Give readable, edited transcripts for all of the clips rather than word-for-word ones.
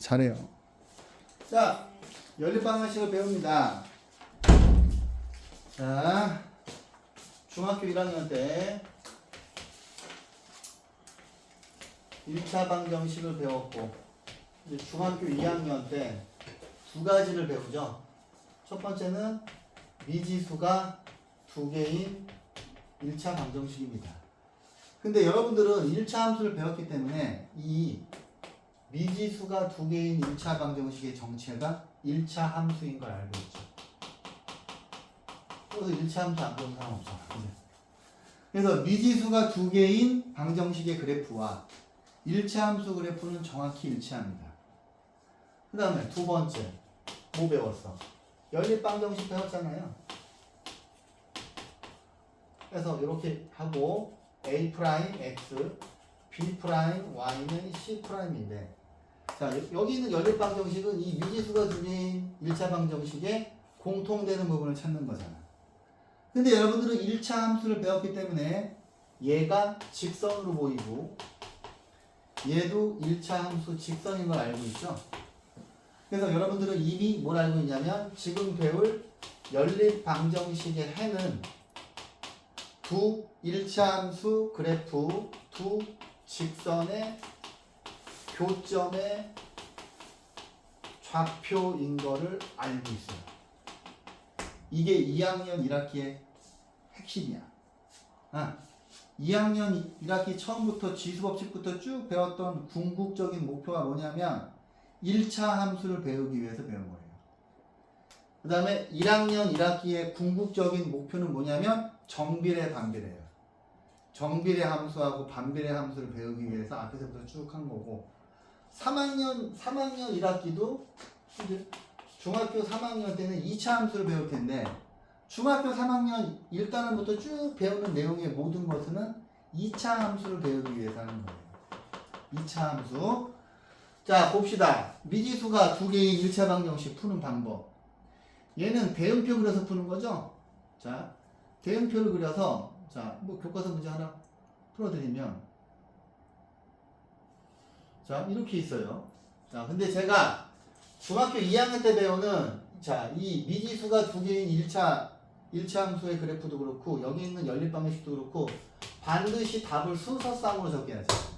잘해요. 자, 연립방정식을 배웁니다. 자, 중학교 1학년 때 1차 방정식을 배웠고, 이제 중학교 2학년 때 두 가지를 배우죠. 첫 번째는 미지수가 두 개인 1차 방정식입니다. 근데 여러분들은 1차 함수를 배웠기 때문에 이 미지수가 두 개인 1차 방정식의 정체가 1차 함수인 걸 알고 있죠. 그래서 1차 함수 안 배운 사람 없잖아. 그래서 미지수가 두 개인 방정식의 그래프와 1차 함수 그래프는 정확히 일치합니다. 그 다음에 두 번째 뭐 배웠어? 연립방정식 배웠잖아요. 그래서 이렇게 하고 A'X, B'Y는 C'인데, 자, 여기 있는 연립방정식은 이 미지수가 두 개인 1차 방정식에 공통되는 부분을 찾는 거잖아. 근데 여러분들은 1차 함수를 배웠기 때문에 얘가 직선으로 보이고 얘도 1차 함수 직선인 걸 알고 있죠? 그래서 여러분들은 이미 뭘 알고 있냐면 지금 배울 연립방정식의 해는 두 1차 함수 그래프 두 직선의 교점의 좌표인 거를 알고 있어요. 이게 2학년 1학기의 핵심이야. 2학년 1학기 처음부터 지수법칙부터 쭉 배웠던 궁극적인 목표가 뭐냐면 1차 함수를 배우기 위해서 배운 거예요. 그 다음에 1학년 1학기의 궁극적인 목표는 뭐냐면 정비례 반비례예요. 정비례 함수하고 반비례 함수를 배우기 위해서 앞에서부터 쭉 한 거고, 3학년 1학기도 이제 중학교 3학년 때는 2차 함수를 배울 텐데 중학교 3학년 1단원부터 쭉 배우는 내용의 모든 것은 2차 함수를 배우기 위해서 하는 거예요. 2차 함수. 자, 봅시다. 미지수가 두 개인 1차 방정식 푸는 방법. 얘는 대응표 그려서 푸는 거죠. 자, 대응표를 그려서, 자, 뭐 교과서 문제 하나 풀어드리면, 자, 이렇게 있어요. 자, 근데 제가 중학교 2학년 때 배우는, 자, 이 미지수가 두 개인 1차 함수의 그래프도 그렇고 여기 있는 연립방정식도 그렇고 반드시 답을 순서쌍으로 적게하죠.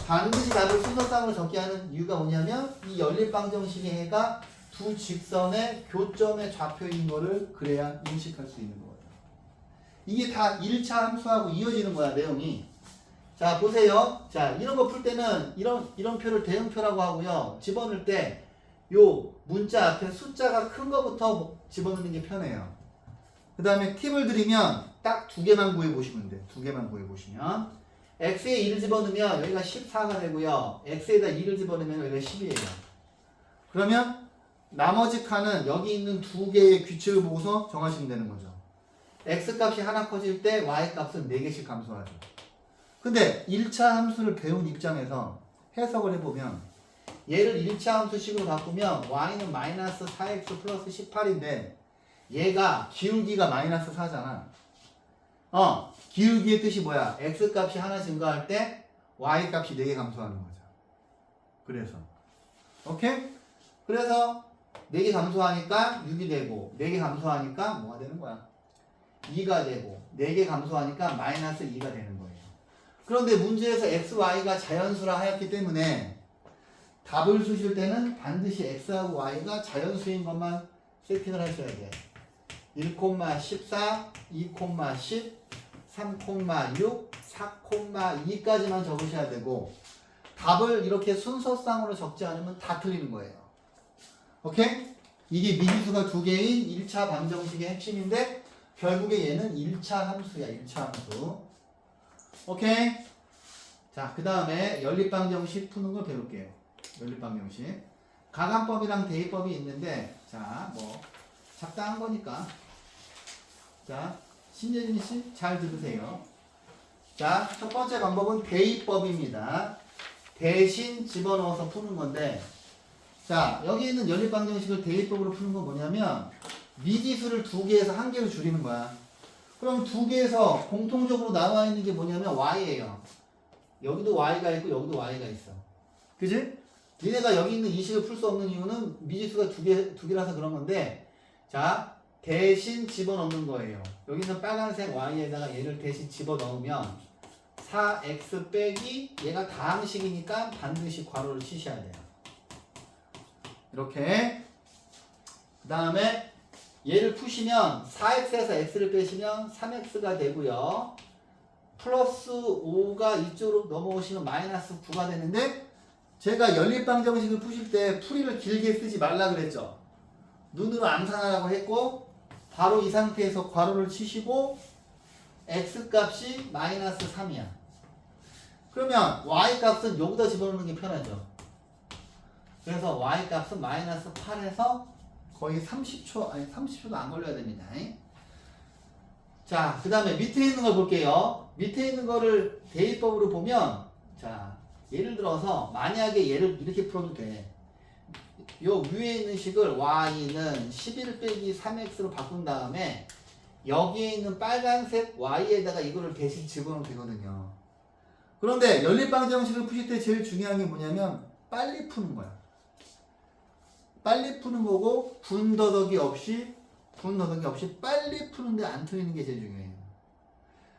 반드시 답을 순서쌍으로 적게 하는 이유가 뭐냐면 이 연립방정식의 해가 두 직선의 교점의 좌표인 거를 그래야 인식할 수 있는 거거든요. 이게 다 1차 함수하고 이어지는 거야, 내용이. 자, 보세요. 자, 이런 거 풀 때는 이런 표를 대응표라고 하고요. 집어넣을 때 요 문자 앞에 숫자가 큰 거부터 집어넣는 게 편해요. 그 다음에 팁을 드리면 딱 두 개만 구해보시면 돼요. 두 개만 구해보시면 x에 2를 집어넣으면 여기가 14가 되고요. x에다 2를 집어넣으면 여기가 10이에요. 그러면 나머지 칸은 여기 있는 두 개의 규칙을 보고서 정하시면 되는 거죠. x값이 하나 커질 때 y값은 4개씩 감소하죠. 근데 1차 함수를 배운 입장에서 해석을 해보면 얘를 1차 함수식으로 바꾸면 y는 마이너스 4x 플러스 18인데 얘가 기울기가 마이너스 4잖아. 기울기의 뜻이 뭐야? x값이 하나 증가할 때 y값이 4개 감소하는 거죠. 그래서 오케이? 그래서 4개 감소하니까 6이 되고 4개 감소하니까 뭐가 되는 거야? 2가 되고 4개 감소하니까 마이너스 2가 되는 거예요. 그런데 문제에서 x, y가 자연수라 하였기 때문에 답을 쓰실 때는 반드시 x하고 y가 자연수인 것만 세팅을 하셔야 돼. 1,14, 2,10, 3,6, 4,2까지만 적으셔야 되고 답을 이렇게 순서쌍으로 적지 않으면 다 틀리는 거예요. 오케이? 이게 미지수가 두 개인 1차 방정식의 핵심인데 결국에 얘는 1차 함수야. 1차 함수. 오케이? 자, 그 다음에 연립방정식 푸는 걸 배울게요. 연립방정식. 가감법이랑 대입법이 있는데, 자, 뭐 잡다한 거니까. 자, 신재진 씨 잘 들으세요. 자, 첫 번째 방법은 대입법입니다. 대신 집어넣어서 푸는 건데, 자, 여기 있는 연립방정식을 대입법으로 푸는 건 뭐냐면 미지수를 두 개에서 한 개로 줄이는 거야. 그럼 두 개에서 공통적으로 나와 있는 게 뭐냐면 y예요. 여기도 y가 있고 여기도 y가 있어. 그지? 니네가 여기 있는 이 식을 풀 수 없는 이유는 미지수가 두 개라서 그런 건데, 자, 대신 집어넣는 거예요. 여기 있는 빨간색 y에다가 얘를 대신 집어넣으면 4x 빼기 얘가 다항식이니까 반드시 괄호를 치셔야 돼요. 이렇게. 그 다음에 얘를 푸시면 4x에서 x를 빼시면 3x가 되고요. 플러스 5가 이쪽으로 넘어오시면 마이너스 9가 되는데, 제가 연립방정식을 푸실 때 풀이를 길게 쓰지 말라 그랬죠. 눈으로 암산하라고 했고, 바로 이 상태에서 괄호를 치시고 x 값이 마이너스 3이야. 그러면 y 값은 여기다 집어넣는 게 편하죠. 그래서 y 값은 마이너스 8에서 거의 30초, 아니 30초도 안 걸려야 됩니다. 자, 그 다음에 밑에 있는 걸 볼게요. 밑에 있는 거를 대입법으로 보면, 자, 예를 들어서 만약에 얘를 이렇게 풀어도 돼. 요 위에 있는 식을 y는 11 빼기 3x로 바꾼 다음에 여기에 있는 빨간색 y에다가 이거를 대신 집어넣으면 되거든요. 그런데 연립방정식을 푸실 때 제일 중요한 게 뭐냐면 빨리 푸는 거야. 빨리 푸는 거고 분더덕이 없이 빨리 푸는데 안 틀리는 게 제일 중요해요.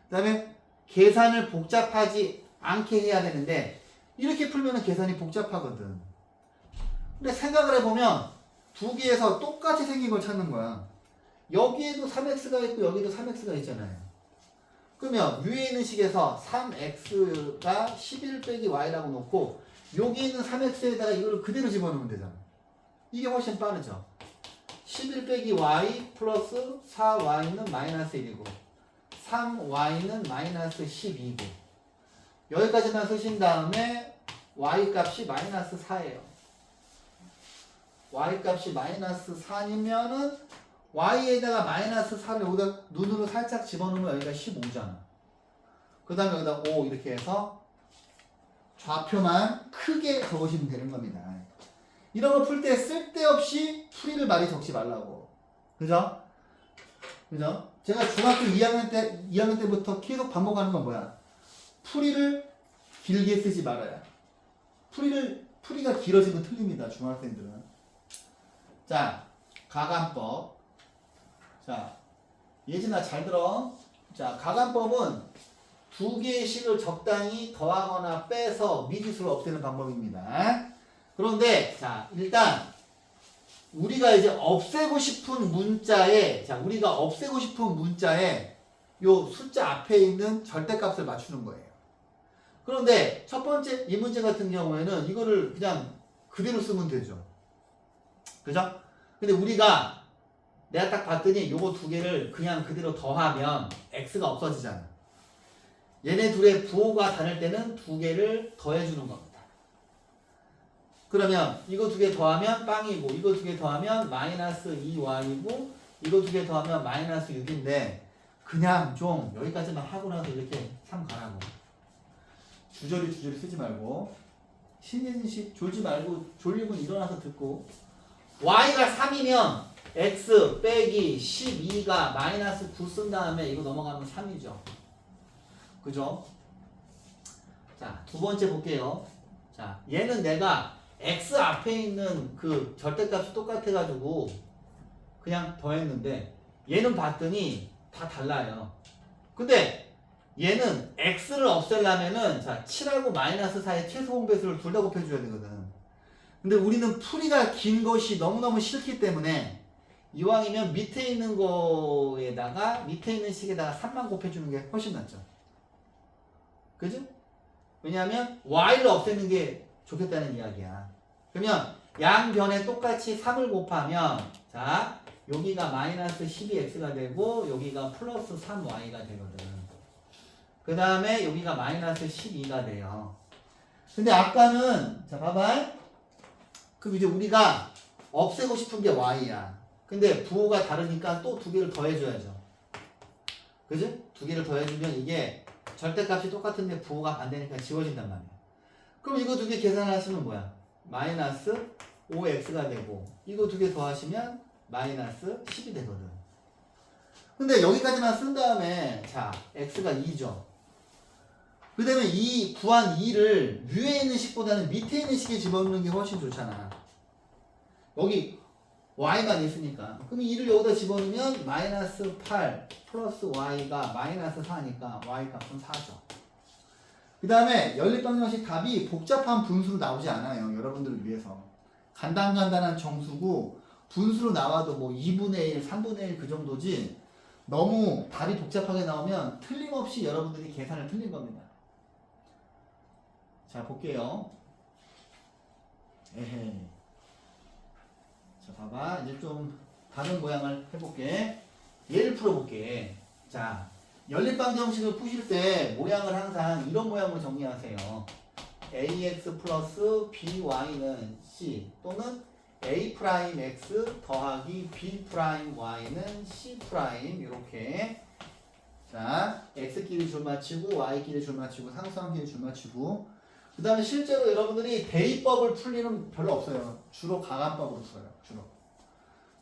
그 다음에 계산을 복잡하지 않게 해야 되는데 이렇게 풀면 계산이 복잡하거든. 근데 생각을 해보면 두 개에서 똑같이 생긴 걸 찾는 거야. 여기에도 3x가 있고 여기도 3x가 있잖아요. 그러면 위에 있는 식에서 3x가 11 빼기 y라고 놓고 여기 있는 3x에다가 이거를 그대로 집어넣으면 되잖아. 이게 훨씬 빠르죠. 11 빼기 y 플러스 4y는 마이너스 1이고 3y는 마이너스 12이고 여기까지만 쓰신 다음에 y 값이 마이너스 4예요. y 값이 마이너스 4이면은 y에다가 마이너스 4를 여기다 눈으로 살짝 집어넣으면 여기가 15잖아. 그 다음에 여기다 5 이렇게 해서 좌표만 크게 적으시면 되는 겁니다. 이런 거 풀 때 쓸데없이 풀이를 많이 적지 말라고. 그죠? 그죠? 제가 중학교 2학년 때부터 계속 반복하는 건 뭐야? 풀이를 길게 쓰지 말아야. 풀이가 길어지면 틀립니다, 중학생들은. 자, 가간법. 자, 예진아 잘 들어. 자, 가간법은 두 개의 식을 적당히 더하거나 빼서 미지수를 없애는 방법입니다. 그런데 자, 일단 우리가 이제 없애고 싶은 문자에 요 숫자 앞에 있는 절대값을 맞추는 거예요. 그런데 첫 번째 이 문제 같은 경우에는 이거를 그냥 그대로 쓰면 되죠. 그죠? 근데 우리가 내가 딱 봤더니 요거 두 개를 그냥 그대로 더하면 x가 없어지잖아. 얘네 둘의 부호가 다를 때는 두 개를 더해주는 겁니다. 그러면 이거 두 개 더하면 빵이고 이거 두 개 더하면 마이너스 2y이고 이거 두 개 더하면 마이너스 6인데 그냥 좀 여기까지만 하고 나서 이렇게 참 가라고. 주저리 쓰지 말고 신예진씨 졸지 말고 졸리면 일어나서 듣고 y가 3이면 x 빼기 12가 마이너스 9 쓴 다음에 이거 넘어가면 3이죠. 그죠? 자, 두 번째 볼게요. 자, 얘는 내가 x 앞에 있는 그 절대값이 똑같아가지고 그냥 더했는데 얘는 봤더니 다 달라요. 근데 얘는 x를 없애려면은 자 7하고 마이너스 4의 최소 공배수를 둘 다 곱해줘야 되거든. 근데 우리는 풀이가 긴 것이 너무너무 싫기 때문에 이왕이면 밑에 있는 거에다가 밑에 있는 식에다가 3만 곱해주는 게 훨씬 낫죠. 그죠? 왜냐하면 y를 없애는 게 좋겠다는 이야기야. 그러면 양변에 똑같이 3을 곱하면 자 여기가 마이너스 12x가 되고 여기가 플러스 3y가 되거든. 그 다음에 여기가 마이너스 12가 돼요. 근데 아까는 자 봐봐. 그럼 이제 우리가 없애고 싶은 게 y야. 근데 부호가 다르니까 또 두 개를 더해줘야죠. 그죠? 두 개를 더해주면 이게 절대값이 똑같은데 부호가 반대니까 지워진단 말이야. 그럼 이거 두 개 계산하시면 뭐야? 마이너스 5x가 되고 이거 두 개 더하시면 마이너스 10이 되거든. 근데 여기까지만 쓴 다음에 자 x가 2죠. 그 다음에 이 구한 2를 위에 있는 식보다는 밑에 있는 식에 집어넣는 게 훨씬 좋잖아. 여기 y만 있으니까. 그럼 2를 여기다 집어넣으면 마이너스 8 플러스 y가 마이너스 4니까 y 값은 4죠. 그 다음에 연립방정식 답이 복잡한 분수로 나오지 않아요. 여러분들을 위해서. 간단한 정수고 분수로 나와도 뭐 2분의 1, 3분의 1 그 정도지 너무 답이 복잡하게 나오면 틀림없이 여러분들이 계산을 틀린 겁니다. 자, 볼게요. 에헤이. 자, 봐봐. 이제 좀 다른 모양을 해볼게. 얘를 풀어볼게. 자, 연립방정식을 푸실 때 모양을 항상 이런 모양으로 정리하세요. ax 플러스 by는 c 또는 a 프라임 x 더하기 b 프라임 y는 c 프라임 이렇게. 자, x끼리 줄 맞추고 y끼리 줄 맞추고 상수함끼리 줄 맞추고. 그 다음에 실제로 여러분들이 대입법을 풀 일은 별로 없어요. 주로 가간법으로 풀어요.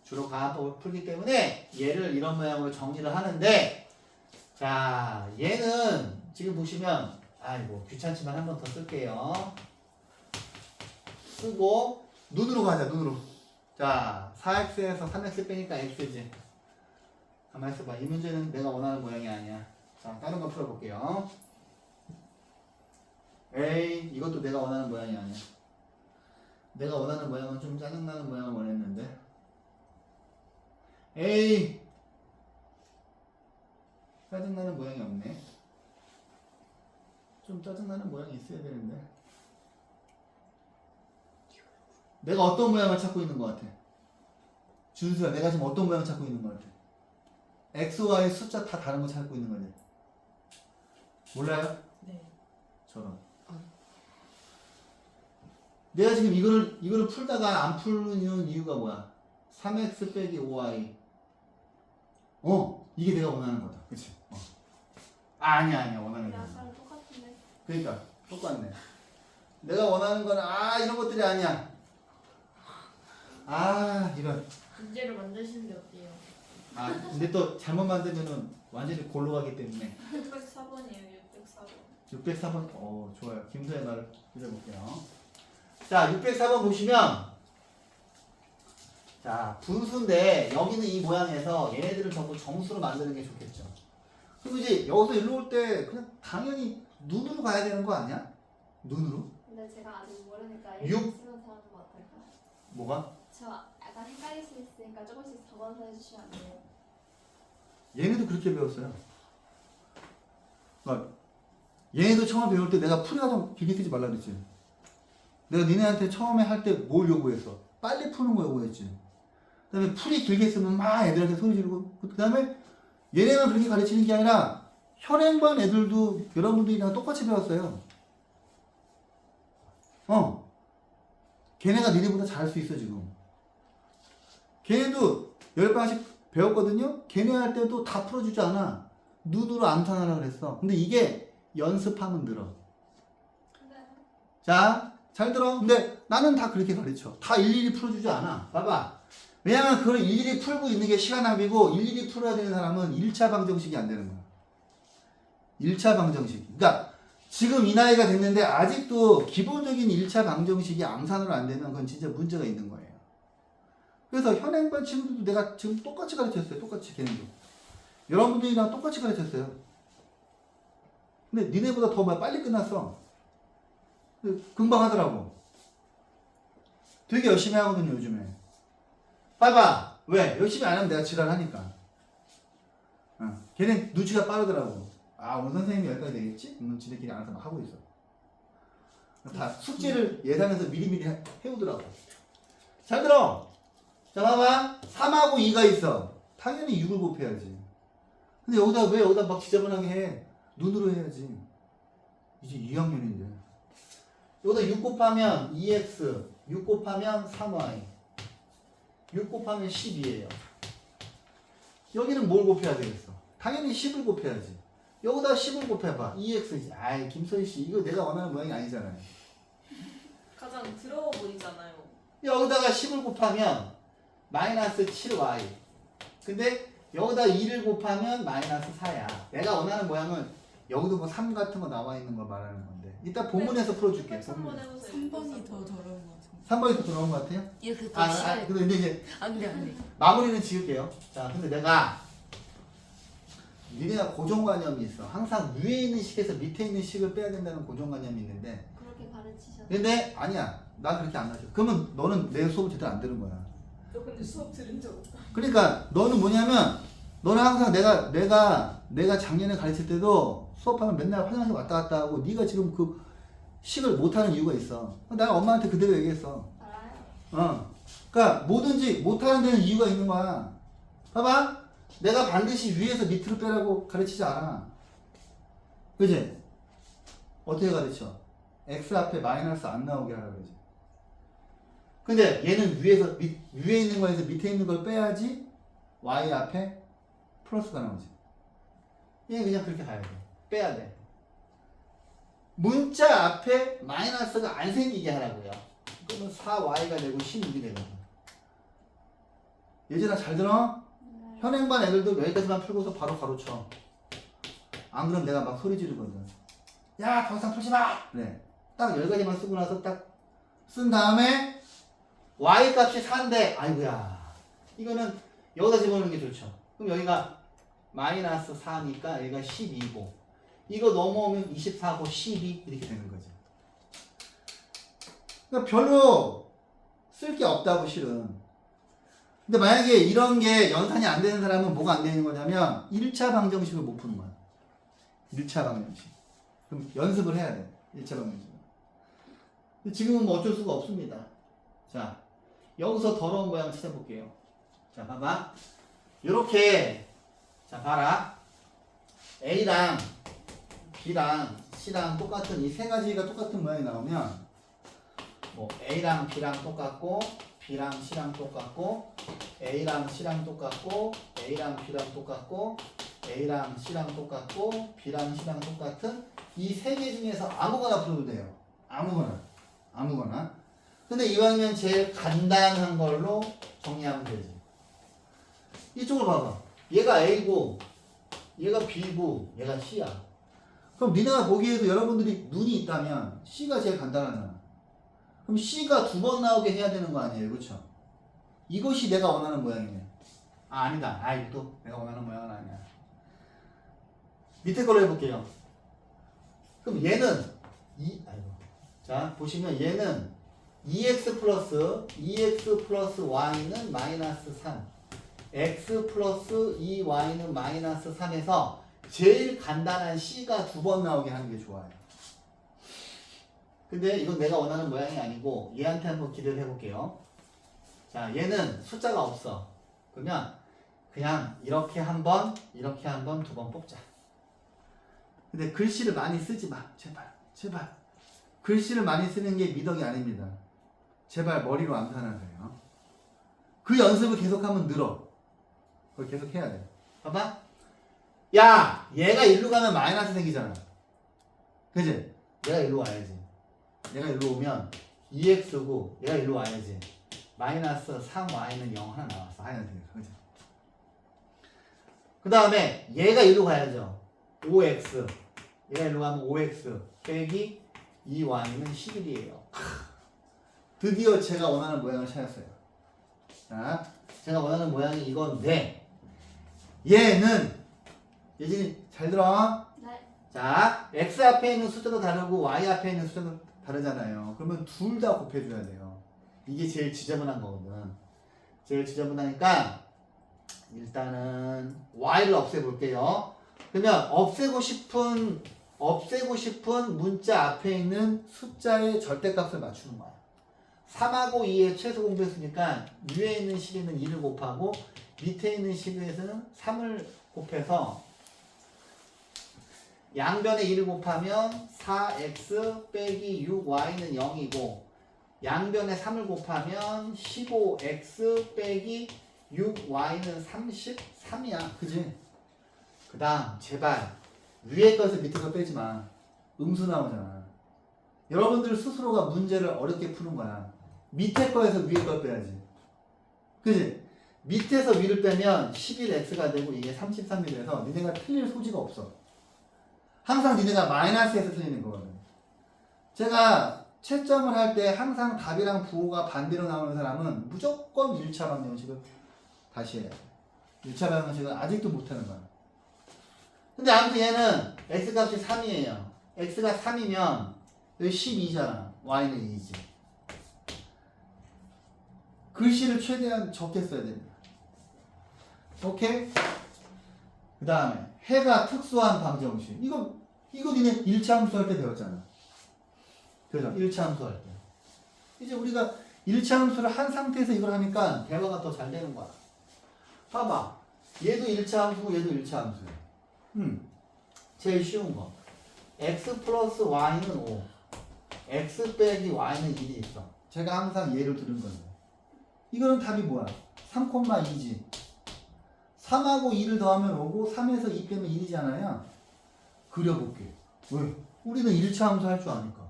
주로 가간법을 풀기 때문에 얘를 이런 모양으로 정리를 하는데, 자, 얘는 지금 보시면 아이고 귀찮지만 한 번 더 쓸게요. 쓰고 눈으로 가자. 눈으로. 자, 4x에서 3x 빼니까 x지. 가만히 있어봐. 이 문제는 내가 원하는 모양이 아니야. 자, 다른 거 풀어볼게요. 에이, 이것도 내가 원하는 모양이 아니야. 내가 원하는 모양은 좀 짜증나는 모양을 원했는데. 에이, 짜증나는 모양이 없네. 좀 짜증나는 모양이 있어야 되는데. 내가 어떤 모양을 찾고 있는 것 같아? 준수야, 내가 지금 어떤 모양을 찾고 있는 것 같아? x, y 숫자 다 다른 거 찾고 있는 거지? 몰라요? 네. 저런. 내가 지금 이거를 풀다가 안 푸는 이유가 뭐야? 3x 빼기 5y. 이게 내가 원하는 거다. 그치? 아니야, 원하는 게 아니야. 똑같은데. 그러니까, 똑같네. 내가 원하는 거는, 이런 것들이 아니야. 이런. 문제를 만드시는데 어때요? 근데 또 잘못 만들면은 완전히 골로 가기 때문에. 604번이에요, 604번. 604번, 좋아요. 김서의 말을 빌어볼게요. 자, 604번 보시면, 자, 분수인데, 여기는 이 모양에서 얘네들을 전부 정수로 만드는 게 좋겠죠. 그리고 이제 여기서 일로 올 때, 그냥 당연히 눈으로 가야 되는 거 아니야? 눈으로? 근데 제가 아직 모르니까 6? 읽으면서 하는 거 어떨까요? 뭐가? 저 약간 헷갈릴 수 있으니까 조금씩 적어서 해주시면 안 돼요? 얘네도 그렇게 배웠어요. 그러니까 얘네도 처음 배울 때 내가 풀이가 좀 길게 쓰지 말라 그랬지. 내가 니네한테 처음에 할 때 뭘 요구했어? 빨리 푸는 거 요구했지. 그 다음에 풀이 길게 쓰면 막 애들한테 소리 지르고, 그 다음에 얘네만 그렇게 가르치는 게 아니라 현행반 애들도 여러분들이랑 똑같이 배웠어요. 걔네가 니네보다 잘할 수 있어 지금. 걔네도 10방씩 배웠거든요. 걔네 할 때도 다 풀어주지 않아. 눈으로 암산하라 그랬어. 근데 이게 연습하면 늘어. 자, 잘 들어. 근데 나는 다 그렇게 가르쳐. 다 일일이 풀어주지 않아. 봐봐. 왜냐면 그걸 일일이 풀고 있는 게 시간 낭비고, 일일이 풀어야 되는 사람은 1차 방정식이 안 되는 거야. 1차 방정식. 그러니까 지금 이 나이가 됐는데 아직도 기본적인 1차 방정식이 암산으로 안 되면 그건 진짜 문제가 있는 거예요. 그래서 현행반 친구들도 내가 지금 똑같이 가르쳤어요. 똑같이 걔네도. 여러분들이랑 똑같이 가르쳤어요. 근데 니네보다 더 빨리 끝났어. 금방 하더라고. 되게 열심히 하거든요, 요즘에. 봐봐. 왜? 열심히 안 하면 내가 지랄하니까. 걔네 눈치가 빠르더라고. 오늘 선생님이 여기까지 되겠지? 그러면 지들끼리 알아서 막 하고 있어. 다 숙제를 예상해서 미리미리 해오더라고. 잘 들어! 자, 봐봐. 3하고 2가 있어. 당연히 6을 곱해야지. 근데 왜 여기다 막 지저분하게 해? 눈으로 해야지. 이제 2학년인데. 여기다 6 곱하면 2x, 6 곱하면 3y, 6 곱하면 10이에요. 여기는 뭘 곱해야 되겠어? 당연히 10을 곱해야지. 여기다 10을 곱해봐. 2x지. 김서희씨, 이거 내가 원하는 모양이 아니잖아요. 가장 더러워 보이잖아요. 여기다가 10을 곱하면 마이너스 7y. 근데 여기다 2를 곱하면 마이너스 4야. 내가 원하는 모양은 여기도 뭐 3 같은 거 나와 있는 걸 말하는 건데 이따 본문에서 풀어줄게. 3번 본문에서. 해보세요. 3번이 더 더러운 것 같은데. 3번이 더 들어온 것 같아요? 이렇게 더 아, 심해. 근데 이제 안돼 안돼. 마무리는 지을게요. 자, 근데 내가 니네가 고정관념이 있어. 항상 위에 있는 식에서 밑에 있는 식을 빼야 된다는 고정관념이 있는데 그렇게 가르치셨어요. 근데 아니야. 나 그렇게 안 가르쳐. 그러면 너는 내 수업을 제대로 안 들은 거야. 저 근데 수업 들은 적 없다. 그러니까 너는 뭐냐면 너는 항상 내가 작년에 가르칠 때도 수업하면 맨날 화장실 왔다 갔다 하고 네가 지금 그 식을 못하는 이유가 있어. 내가 엄마한테 그대로 얘기했어. 알아요. 그러니까 뭐든지 못하는 데는 이유가 있는 거야. 봐봐. 내가 반드시 위에서 밑으로 빼라고 가르치지 않아. 그지? 어떻게 가르쳐? x 앞에 마이너스 안 나오게 하라 그러지. 근데 얘는 위에 있는 거에서 밑에 있는 걸 빼야지 y 앞에 플러스가 나오지. 얘는 그냥 그렇게 가야 돼. 빼야 돼. 문자 앞에 마이너스가 안 생기게 하라고요. 그러면 4y가 되고 16이 되거든. 예진아 잘 들어? 네. 현행반 애들도 여기까지만 풀고서 바로 가로쳐. 안 그러면 내가 막 소리 지르거든. 야, 더 이상 풀지 마! 그래. 딱 여기까지만 쓰고 나서 딱 쓴 다음에 y 값이 4인데 아이고야. 이거는 여기다 집어넣는 게 좋죠. 그럼 여기가 마이너스 4니까 여기가 12고 이거 넘어오면 24고 12 이렇게 되는 거죠. 그러니까 별로 쓸 게 없다고 실은. 근데 만약에 이런 게 연산이 안 되는 사람은 뭐가 안 되는 거냐면 1차 방정식을 못 푸는 거야. 1차 방정식. 그럼 연습을 해야 돼. 1차 방정식. 근데 지금은 뭐 어쩔 수가 없습니다. 자, 여기서 더러운 모양 찾아볼게요. 자, 봐봐. 요렇게, 자, 봐라. A랑 B랑 C랑 똑같은 이 세 가지가 똑같은 모양이 나오면 뭐 A랑 B랑 똑같고 B랑 C랑 똑같고 A랑 C랑 똑같고 A랑 B랑 똑같고 A랑 C랑 똑같고 B랑 C랑 똑같은 이 세 개 중에서 아무거나 풀어도 돼요. 아무거나. 근데 이왕이면 제일 간단한 걸로 정리하면 되지. 이쪽을 봐봐. 얘가 A고 얘가 B고 얘가 C야. 그럼 니네가 보기에도 여러분들이 눈이 있다면 C가 제일 간단하잖아. 그럼 C가 2번 나오게 해야 되는 거 아니에요, 그렇죠? 이것이 내가 원하는 모양이네. 아, 아니다. 이것도 내가 원하는 모양은 아니야. 밑에 걸로 해볼게요. 그럼 얘는 자, 보시면 얘는 2x 플러스 y는 마이너스 3 x 플러스 2y는 마이너스 3에서 제일 간단한 C가 2번 나오게 하는 게 좋아요. 근데 이건 내가 원하는 모양이 아니고 얘한테 한번 기대를 해볼게요. 자, 얘는 숫자가 없어. 그러면 그냥 이렇게 한 번, 이렇게 한 번, 2번 뽑자. 근데 글씨를 많이 쓰지 마. 제발. 글씨를 많이 쓰는 게 미덕이 아닙니다. 제발 머리로 암산하세요. 그 연습을 계속하면 늘어. 그걸 계속 해야 돼. 봐봐. 야, 얘가 일로 가면 마이너스 생기잖아. 그지? 얘가 일로 와야지. 얘가 일로 오면 2x고 얘가 일로 와야지. 마이너스 3y는 0 하나 나왔어. 하얀색에서. 그지? 그 다음에 얘가 일로 가야죠. 5x. 얘가 일로 가면 5x 빼기 2y는 11이에요. 드디어 제가 원하는 모양을 찾았어요. 자, 제가 원하는 모양이 이건데 얘는 예진이 잘 들어. 네. 자, x 앞에 있는 숫자도 다르고 y 앞에 있는 숫자도 다르잖아요. 그러면 둘 다 곱해줘야 돼요. 이게 제일 지저분한 거거든. 제일 지저분하니까 일단은 y를 없애볼게요. 그러면 없애고 싶은 문자 앞에 있는 숫자의 절대값을 맞추는 거야. 3하고 2의 최소 공배수니까 위에 있는 식에는 2를 곱하고 밑에 있는 식에서는 3을 곱해서 양변에 2를 곱하면 4x 빼기 6y는 0이고 양변에 3을 곱하면 15x 빼기 6y는 33이야. 그지? 그 다음 제발 위에 것을 밑에 거 빼지 마. 음수 나오잖아. 여러분들 스스로가 문제를 어렵게 푸는 거야. 밑에 거에서 위에 걸 빼야지. 그지? 밑에서 위를 빼면 11x가 되고 이게 33이 돼서 니네가 틀릴 소지가 없어. 항상 니네가 마이너스에서 틀리는 거거든. 제가 채점을 할 때 항상 답이랑 부호가 반대로 나오는 사람은 무조건 1차 방정식을 다시 해야 돼. 1차 방정식은 아직도 못하는 거야. 근데 아무튼 얘는 x값이 3이에요. x가 3이면 여기 12잖아. y는 2지. 글씨를 최대한 적게 써야 됩니다. 오케이? 그 다음에 해가 특수한 방정식. 이거 니네 1차 함수 할 때 배웠잖아. 그죠? 1차 함수 할 때. 이제 우리가 1차 함수를 한 상태에서 이걸 하니까 대화가 더 잘 되는 거야. 봐봐. 얘도 1차 함수고 얘도 1차 함수야. 제일 쉬운 거. x 플러스 y는 5. x 빼기 y는 1이 있어. 제가 항상 얘를 들은 건데. 이거는 답이 뭐야? 3,2지. 3하고 2를 더하면 5고 3에서 2 빼면 1이잖아요. 그려볼게. 왜? 우리는 1차 함수 할 줄 아니까.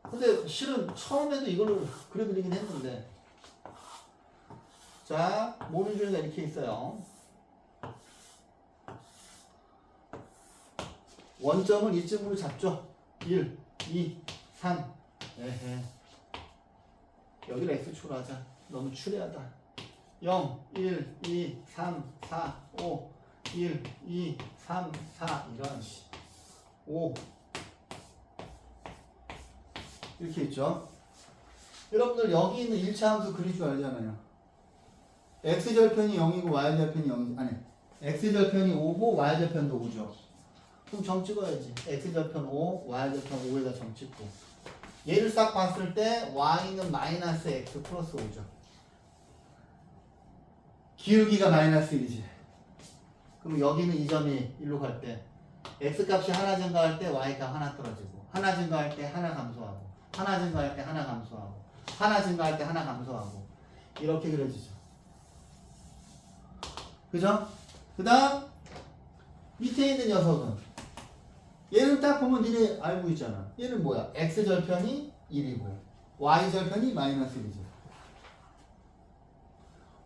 근데 실은 처음에도 이걸 그려드리긴 했는데. 자, 모는 줄가 이렇게 있어요. 원점을 이쯤으로 잡죠. 1, 2, 3. 에헤. 여기를 x축으로 하자. 너무 추레하다. 0, 1, 2, 3, 4, 5, 1, 2, 3, 4 이런 5 이렇게 있죠. 여러분들 여기 있는 1차 함수 그릴 줄 알잖아요. x절편이 0이고 y절편이 0이지. 아니, x절편이 5고 y절편도 5죠. 그럼 점 찍어야지. x절편 5, y절편 5에다 점 찍고. 얘를 싹 봤을 때 y는 마이너스 x 플러스 5죠. 기울기가 마이너스 1이지. 그럼 여기는 이 점이 1로 갈 때 x값이 하나 증가할 때 y값 하나 떨어지고, 하나 증가할 때 하나 감소하고, 하나 증가할 때 하나 감소하고, 하나 증가할 때 하나 감소하고, 이렇게 그려지죠. 그죠? 그 다음 밑에 있는 녀석은 얘는 딱 보면 니네 알고 있잖아. 얘는 뭐야? x절편이 1이고 y절편이 마이너스 1이지.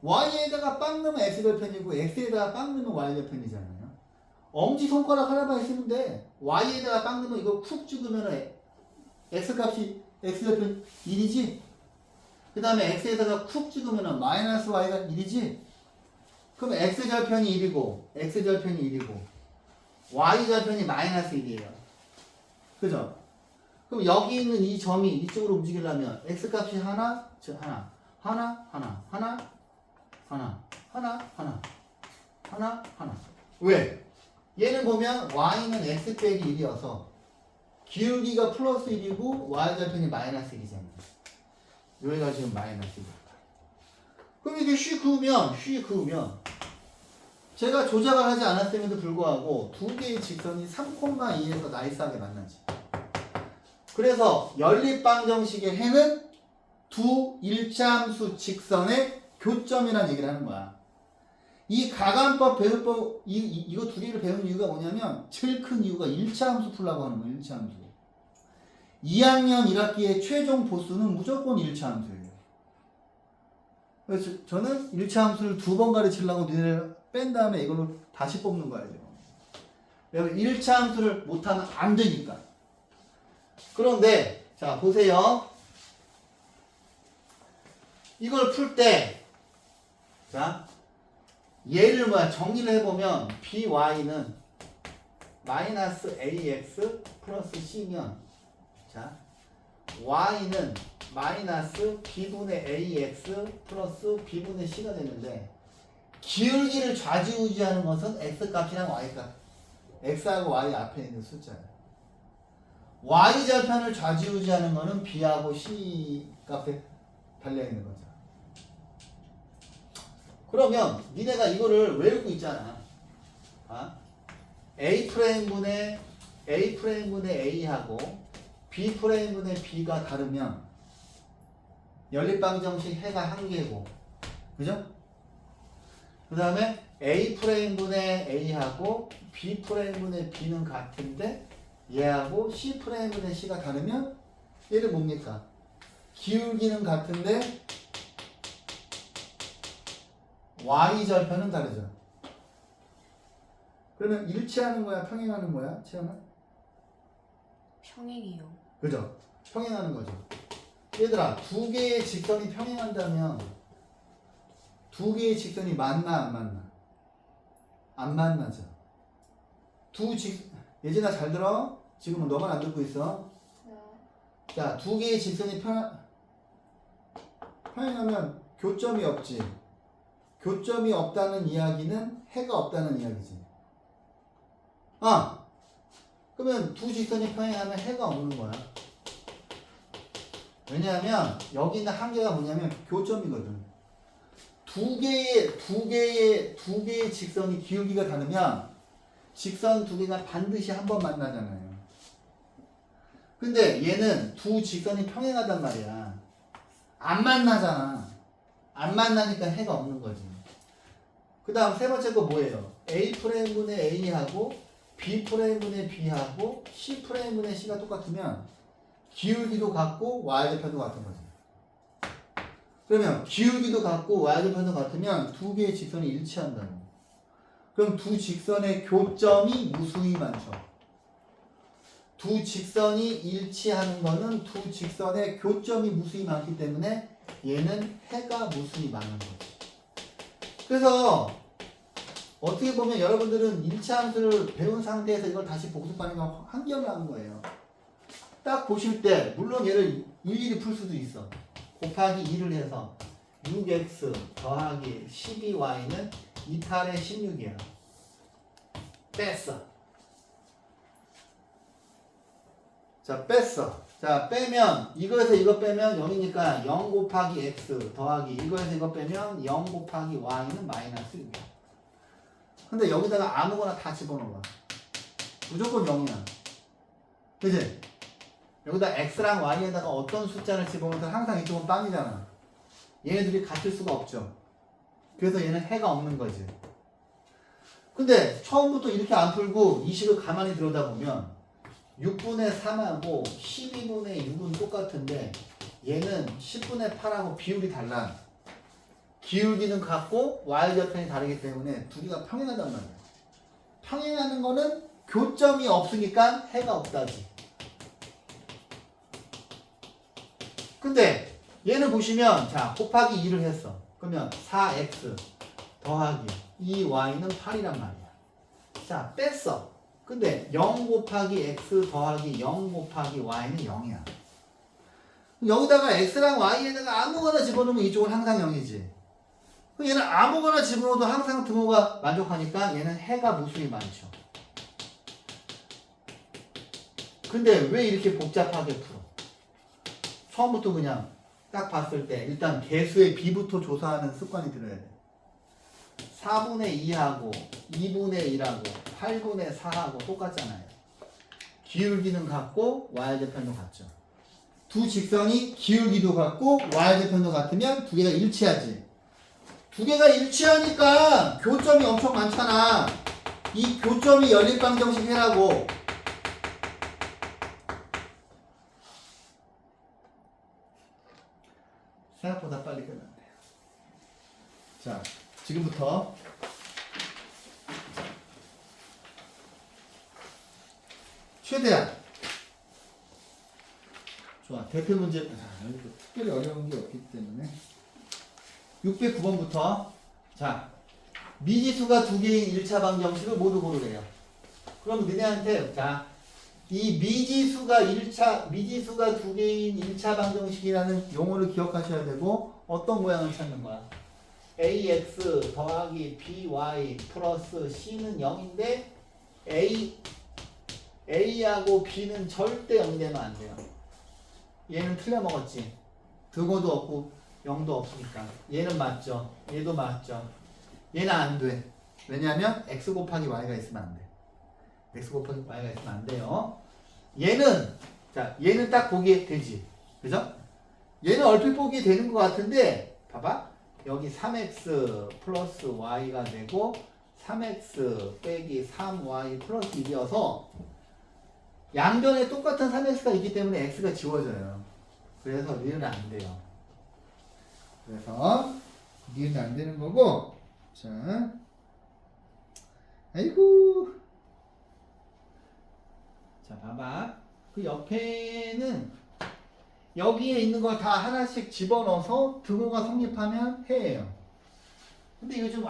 y에다가 빵 넣으면 x절편이고 x에다가 빵 넣으면 y절편이잖아요. 엄지손가락 하나만 있으면 돼. y에다가 빵 넣으면 이거 쿡 찍으면 x값이 x절편 1이지. 그 다음에 x에다가 쿡 찍으면 마이너스 y가 1이지. 그럼 x절편이 1이고 x절편이 1이고 y절편이 마이너스 1이에요. 그죠? 그럼 여기 있는 이 점이 이쪽으로 움직이려면 x값이 하나, 즉 하나, 하나, 하나, 하나, 하나, 하나, 하나, 하나, 하나. 왜? 얘는 보면 y는 x 빼기 1이어서 기울기가 플러스 1이고 y절편이 마이너스 1이잖아요. 여기가 지금 마이너스 1이야. 그럼 이게 쉬 그으면 제가 조작을 하지 않았음에도 불구하고 두 개의 직선이 3,2에서 나이스하게 만나지. 그래서 연립방정식의 해는 두 일차함수 직선의 교점이라는 얘기를 하는 거야. 이 가관법 배울법 이거 두 개를 배우는 이유가 뭐냐면 제일 큰 이유가 1차함수 풀라고 하는 거예요. 1차함수. 2학년 1학기의 최종 보수는 무조건 1차함수예요. 그래서 저는 1차함수를 두 번 가르치려고 니네를 뺀 다음에 이걸로 다시 뽑는 거예요. 왜냐면 1차 함수를 못하면 안 되니까. 그런데 자 보세요. 이걸 풀 때 자 얘를 뭐야 정리를 해보면 by는 마이너스 ax 플러스 c면 자 y는 마이너스 b분의 ax 플러스 b분의 c가 되는데 기울기를 좌지우지하는 것은 x값이랑 y값. x하고 y 앞에 있는 숫자예요. y절편을 좌지우지하는 것은 b하고 c 값에 달려있는 거죠. 그러면 니네가 이거를 외우고 있잖아. A'분의 A하고 B'분의 B가 다르면 연립방정식 해가 한 개고 그죠? 그 다음에 A'분의 A하고 B'분의 B는 같은데 얘하고 C'분의 C가 다르면 얘는 뭡니까? 기울기는 같은데 y절편은 다르죠. 그러면 일치하는 거야, 평행하는 거야, 채연아? 평행이요. 그죠? 평행하는 거죠. 얘들아, 두 개의 직선이 평행한다면 두 개의 직선이 만나 안 만나? 안 만나죠. 예진아 잘 들어? 지금은 너만 안 듣고 있어. 네. 자, 두 개의 직선이 평행하면 교점이 없지. 교점이 없다는 이야기는 해가 없다는 이야기지. 아! 그러면 두 직선이 평행하면 해가 없는 거야. 왜냐하면 여기 있는 한계가 뭐냐면 교점이거든. 두 개의 직선이 기울기가 다르면 직선 두 개가 반드시 한 번 만나잖아요. 근데 얘는 두 직선이 평행하단 말이야. 안 만나잖아. 안 만나니까 해가 없는 거지. 그 다음 세 번째 거 뭐예요? A'분의 A하고 B'분의 B하고 C'분의 C가 똑같으면 기울기도 같고 Y좌표도 같은 거지. 그러면 기울기도 같고 Y좌표도 같으면 두 개의 직선이 일치한다고. 그럼 두 직선의 교점이 무수히 많죠. 두 직선이 일치하는 거는 두 직선의 교점이 무수히 많기 때문에 얘는 해가 무수히 많은 거지. 그래서 어떻게 보면 여러분들은 일치함수를 배운 상태에서 이걸 다시 복습하는 건 한결나은 거예요. 딱 보실 때 물론 얘를 일일이 풀 수도 있어. 곱하기 2를 해서 6x 더하기 12y는 28에 16이야. 뺐어. 자, 뺐어. 자, 빼면 이거에서 이거 빼면 0이니까 0 곱하기 x 더하기 이거에서 이거 빼면 0 곱하기 y는 마이너스 6이야. 근데 여기다가 아무거나 다 집어넣어. 무조건 0이야. 그치? 여기다 x랑 y에다가 어떤 숫자를 집어넣어도 항상 이쪽은 빵이잖아. 얘네들이 같을 수가 없죠. 그래서 얘는 해가 없는 거지. 근데 처음부터 이렇게 안 풀고 이 식을 가만히 들여다보면 6분의 3하고 12분의 6은 똑같은데 얘는 10분의 8하고 비율이 달라. 기울기는 같고 y좌편이 다르기 때문에 두 개가 평행하단 말이야. 평행하는 거는 교점이 없으니까 해가 없다지. 근데 얘는 보시면 자 곱하기 2를 했어. 그러면 4x 더하기 2y는 8이란 말이야. 자 뺐어. 근데 0 곱하기 x 더하기 0 곱하기 y는 0이야. 여기다가 x랑 y에다가 아무거나 집어넣으면 이쪽은 항상 0이지. 얘는 아무거나 집어넣어도 항상 등호가 만족하니까 얘는 해가 무수히 많죠. 근데 왜 이렇게 복잡하게 풀어? 처음부터 그냥 딱 봤을 때 일단 개수의 비부터 조사하는 습관이 들어야 돼. 4분의 2하고 2분의 1하고 8분의 4하고 똑같잖아요. 기울기는 같고 y좌편도 같죠. 두 직선이 기울기도 같고 y좌편도 같으면 두 개가 일치하지. 두 개가 일치하니까 교점이 엄청 많잖아. 이 교점이 연립방정식 해라고. 생각보다 빨리 끝났네. 자, 지금부터 최대한 좋아. 대표 문제 여기도 특별히 어려운 게 없기 때문에 609번부터 자 미지수가 두 개인 1차 방정식을 모두 고르래요. 그럼 너네한테 자 이 미지수가 두 개인 1차 방정식이라는 용어를 기억하셔야 되고 어떤 모양을 찾는 거야? ax 더하기 by 플러스 c는 0인데 a하고 b는 절대 0 되면 안 돼요. 얘는 틀려먹었지. 등호도 없고 0도 없으니까. 얘는 맞죠. 얘도 맞죠. 얘는 안 돼. 왜냐하면 x 곱하기 y가 있으면 안 돼. x 곱하기 y가 있으면 안 돼요. 얘는 딱 보기에 되지. 그죠? 얘는 얼핏 보기에 되는 것 같은데 봐봐. 여기 3x 플러스 y가 되고 3x 빼기 3y 플러스 1이어서 양변에 똑같은 3x가 있기 때문에 x가 지워져요. 그래서 리을은 안 돼요. 그래서 리을은 안 되는 거고 자 아이고. 자, 봐봐. 그 옆에는 여기에 있는 거 다 하나씩 집어넣어서 등호가 성립하면 해예요. 근데 이거 좀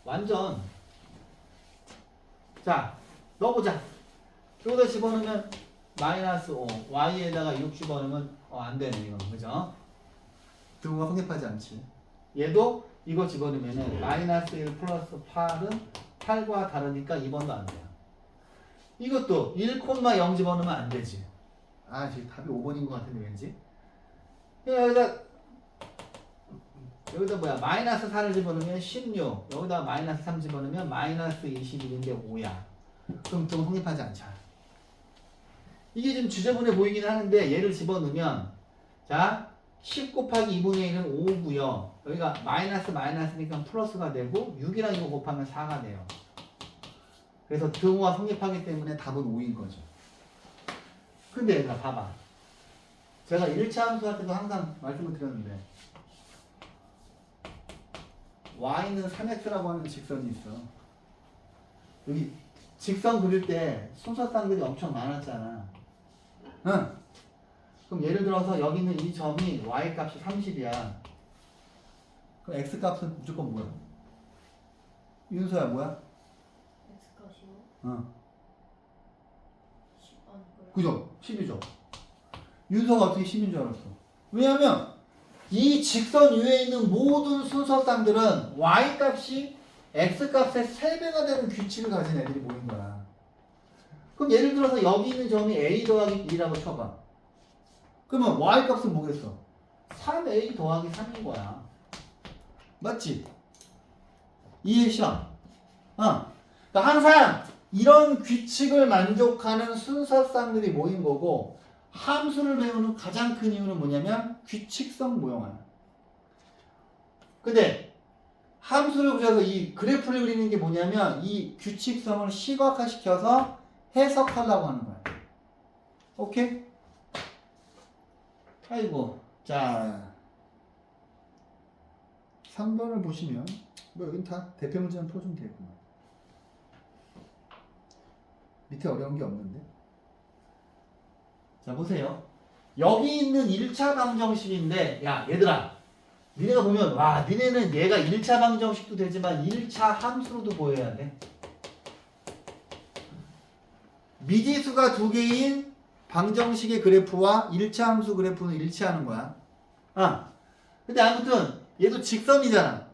완전. 자, 넣어보자. 여기다 집어넣으면 마이너스 5, y에다가 6 집어넣으면 안 되네, 이거. 그죠? 등호가 성립하지 않지. 얘도 이거 집어넣으면 마이너스 1 플러스 8은 8과 다르니까 2번도 안 돼요. 이것도 1,0 집어넣으면 안 되지. 지금 답이 5번인 것 같은데 왠지. 여기다 뭐야? 마이너스 4를 집어넣으면 16. 여기다 마이너스 3 집어넣으면 마이너스 21인데 5야. 그럼 좀 성립하지 않잖아. 이게 좀 지저분해 보이긴 하는데 얘를 집어넣으면 자 10 곱하기 2분의 1은 5고요. 여기가 마이너스니까 플러스가 되고 6이랑 이거 곱하면 4가 돼요. 그래서 등호가 성립하기 때문에 답은 5인 거죠. 근데 얘들아 봐봐. 제가 1차 함수 할 때도 항상 말씀을 드렸는데 y는 3x라고 하는 직선이 있어. 여기 직선 그릴 때 순서쌍들이 엄청 많았잖아. 응. 그럼 예를 들어서 여기 있는 이 점이 y 값이 30이야. 그럼 x 값은 무조건 뭐야? 윤서야 뭐야? X값이요? 응. 10 아닐까요? 그죠? 10이죠. 윤서가 어떻게 10인 줄 알았어? 왜냐면 이 직선 위에 있는 모든 순서쌍들은 y 값이 x 값의 3배가 되는 규칙을 가진 애들이 모인 거야. 그럼 예를 들어서 여기 있는 점이 a 더하기 b라고 쳐봐. 그러면 y 값은 뭐겠어? 3a 더하기 3인 거야. 맞지? 이해시험. 그러니까 항상 이런 규칙을 만족하는 순서쌍들이 모인 거고 함수를 배우는 가장 큰 이유는 뭐냐면 규칙성 모형화야. 근데 함수를 그려서 이 그래프를 그리는 게 뭐냐면 이 규칙성을 시각화시켜서 해석하려고 하는 거야. 오케이? 아이고. 자 3번을 보시면 뭐 여긴 다 대표 문제만 풀어주면 되겠구나. 밑에 어려운 게 없는데. 자 보세요. 여기 있는 1차 방정식인데 야 얘들아 니네가 보면 와 니네는 얘가 1차 방정식도 되지만 1차 함수로도 보여야 돼. 미지수가 두 개인 방정식의 그래프와 1차 함수 그래프는 일치하는 거야. 근데 아무튼 얘도 직선이잖아.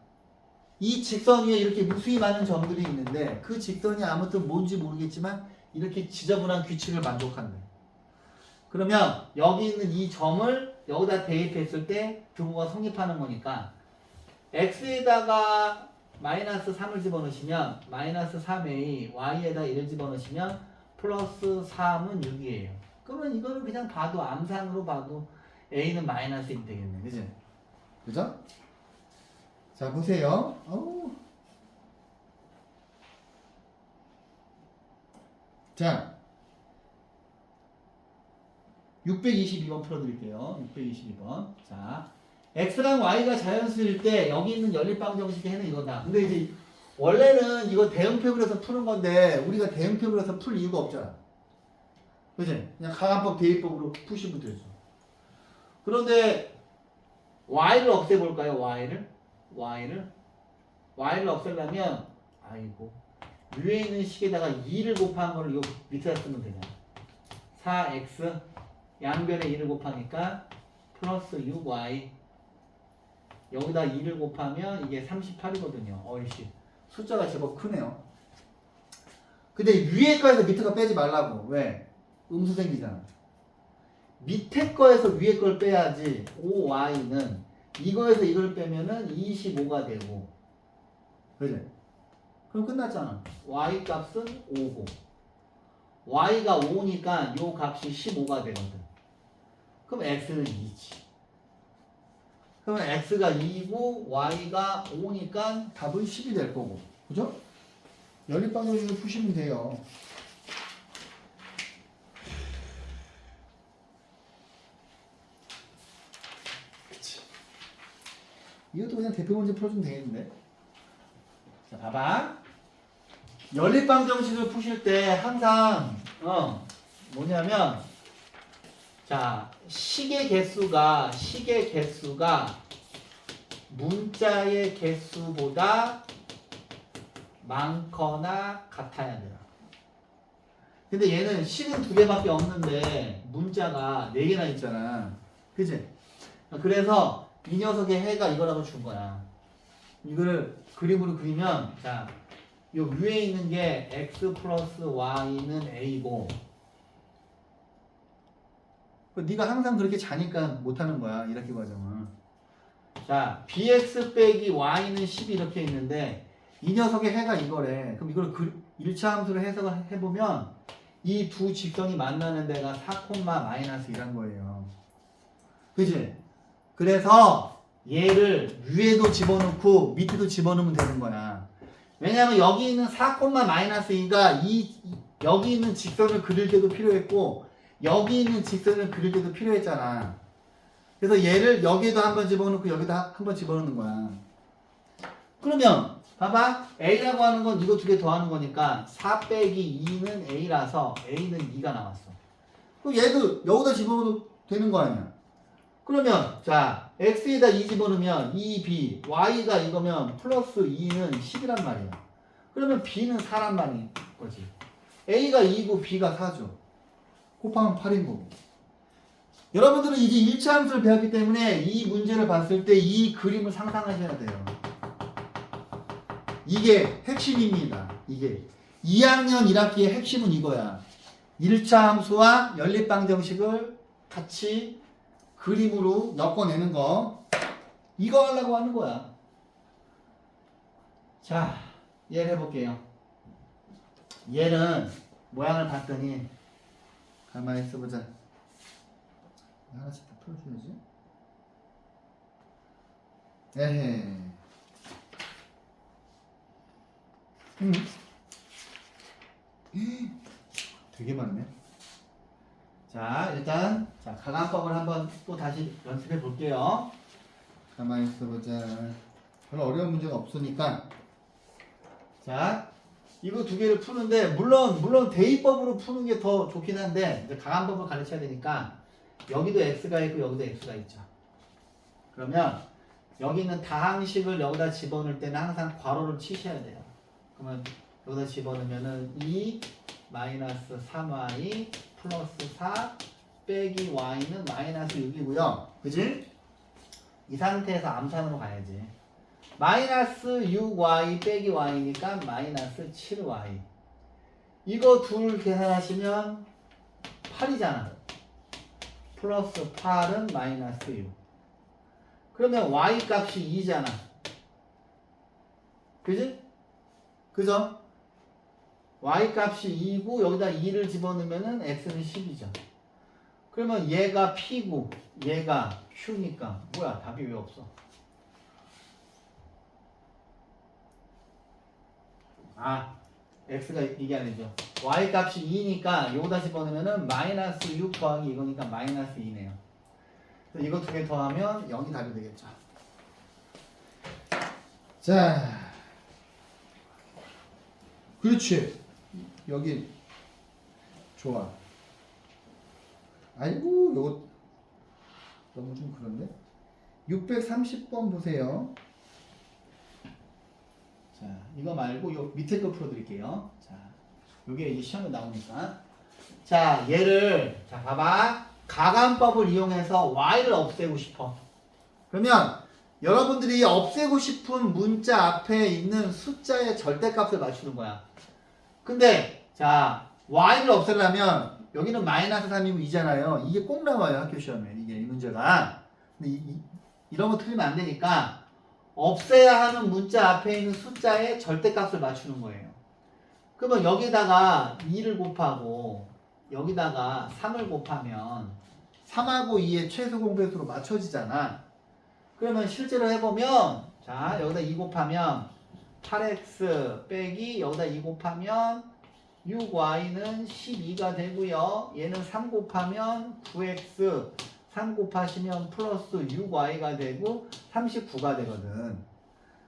이 직선 위에 이렇게 무수히 많은 점들이 있는데 그 직선이 아무튼 뭔지 모르겠지만 이렇게 지저분한 규칙을 만족한대. 그러면 여기 있는 이 점을 여기다 대입했을 때 등호가 성립하는 거니까 x에다가 마이너스 3을 집어넣으시면 마이너스 3a, y에다 1을 집어넣으시면 플러스 3은 6이에요. 그러면 이거는 그냥 봐도 암산으로 봐도 a는 마이너스 1이 되겠네. 그지? 그죠? 자 보세요. 자 622번 풀어드릴게요. 622번. 자, x랑 y가 자연수일 때 여기 있는 연립방정식의 해는 이거다. 근데 이제 원래는 이거 대응표 그려서 푸는 건데 우리가 대응표 그려서 풀 이유가 없잖아. 그치? 그냥 가간법 대입법으로 푸시면 되죠. 그런데 y를 없애볼까요? y를 없애려면 아이고 위에 있는 식에다가 2를 곱한 거를 요 밑에다 쓰면 되잖아. 4x 양변에 2를 곱하니까 플러스 6y 여기다 2를 곱하면 이게 38이거든요. 어이씨 숫자가 제법 크네요. 근데 위에 거에서 밑에 거 빼지 말라고. 왜? 음수 생기잖아. 밑에 거에서 위에 걸 빼야지 5y는 이거에서 이걸 빼면은 25가 되고 그지? 그럼 끝났잖아. y 값은 5고 y가 5니까 요 값이 15가 되거든. 그럼 x는 2지. 그러면 x가 2고 y가 5니까 답은 10이 될 거고. 그죠? 연립방정식을 푸시면 돼요. 그치. 이것도 그냥 대표 문제 풀어주면 되겠는데. 자, 봐봐. 연립방정식을 푸실 때 항상 뭐냐면 자 식의 개수가 문자의 개수보다 많거나 같아야 돼요. 근데 얘는 식은 2개밖에 없는데 문자가 4개나 있잖아. 그치? 그래서 이 녀석의 해가 이거라고 준 거야. 이거를 그림으로 그리면 자, 요 위에 있는 게 x 플러스 y는 a고 네가 항상 그렇게 자니까 못하는 거야. 이렇게 과정은. 자, bx 빼기 y는 10 이렇게 있는데 이 녀석의 해가 이거래. 그럼 이걸 1차 함수로 해석을 해보면 이 두 직선이 만나는 데가 4,-1한 거예요. 그치? 그래서 얘를 위에도 집어넣고 밑에도 집어넣으면 되는 거야. 왜냐하면 여기 있는 4,-2가 여기 있는 직선을 그릴 때도 필요했고 여기 있는 직선을 그릴 때도 필요했잖아. 그래서 얘를 여기에도 한번 집어넣고 여기도 한번 집어넣는 거야. 그러면 봐봐. A라고 하는 건 이거 2개 더하는 거니까 4 빼기 2는 A라서 A는 2가 나왔어. 그럼 얘도 여기다 집어넣어도 되는 거 아니야. 그러면 자 X에다 2 집어넣으면 2B Y가 이거면 플러스 2는 10이란 말이야. 그러면 B는 4란 말인 거지. A가 2고 B가 4죠. 곱하면 8인 거고. 여러분들은 이제 1차 함수를 배웠기 때문에 이 문제를 봤을 때 이 그림을 상상하셔야 돼요. 이게 핵심입니다. 이게 2학년 1학기의 핵심은 이거야. 1차 함수와 연립방정식을 같이 그림으로 엮어내는 거. 이거 하려고 하는 거야. 자, 얘를 해볼게요. 얘는 모양을 봤더니 가만히 있어보자. 하나씩 다 풀어줘야지. 에헤. 되게 많네. 자, 일단 자 가감법을 한번 또 다시 연습해 볼게요. 가만히 있어보자. 별로 어려운 문제가 없으니까. 자, 이거 2개를 푸는데 물론 대입법으로 푸는 게 더 좋긴 한데 이제 가감법을 가르쳐야 되니까 여기도 x가 있고 여기도 x가 있죠. 그러면 여기 있는 다항식을 여기다 집어넣을 때는 항상 괄호를 치셔야 돼요. 그러면 여기다 집어넣으면은 2 마이너스 3y 플러스 4 빼기 y는 마이너스 6이고요. 그지? 이 상태에서 암산으로 가야지. 마이너스 6y 빼기 y니까 마이너스 7y. 이거 둘 계산하시면 8이잖아. 플러스 8은 마이너스 6. 그러면 y 값이 2잖아. 그지? 그죠? y 값이 2고 여기다 2를 집어넣으면 x는 10이죠. 그러면 얘가 p고 얘가 q니까 뭐야 답이 왜 없어? 아 x가 이게 아니죠. y 값이 2니까 여기다 집어넣으면 마이너스 6 더하기 이거니까 마이너스 2네요. 그래서 이거 2개 더하면 0이 답이 되겠죠. 자, 그렇지. 여기 좋아. 아이고 요거 너무 좀 그런데. 630번 보세요. 자, 이거 말고 요 밑에 거 풀어드릴게요. 자, 요게 이제 시험에 나오니까. 자, 얘를 자 봐봐. 가감법을 이용해서 y를 없애고 싶어. 그러면 여러분들이 없애고 싶은 문자 앞에 있는 숫자의 절대값을 맞추는 거야. 근데 자 y를 없애려면 여기는 마이너스 3이고 2잖아요. 이게 꼭 나와요 학교 시험에. 이게 이 문제가. 근데 이런 거 틀리면 안 되니까 없애야 하는 문자 앞에 있는 숫자의 절대값을 맞추는 거예요. 그러면 여기다가 2를 곱하고 여기다가 3을 곱하면 3하고 2의 최소 공배수로 맞춰지잖아. 그러면 실제로 해보면 자 여기다 2 곱하면 8x 빼기 여기다 2 곱하면 6y는 12가 되고요. 얘는 3 곱하면 9x 3 곱하시면 플러스 6y가 되고 39가 되거든.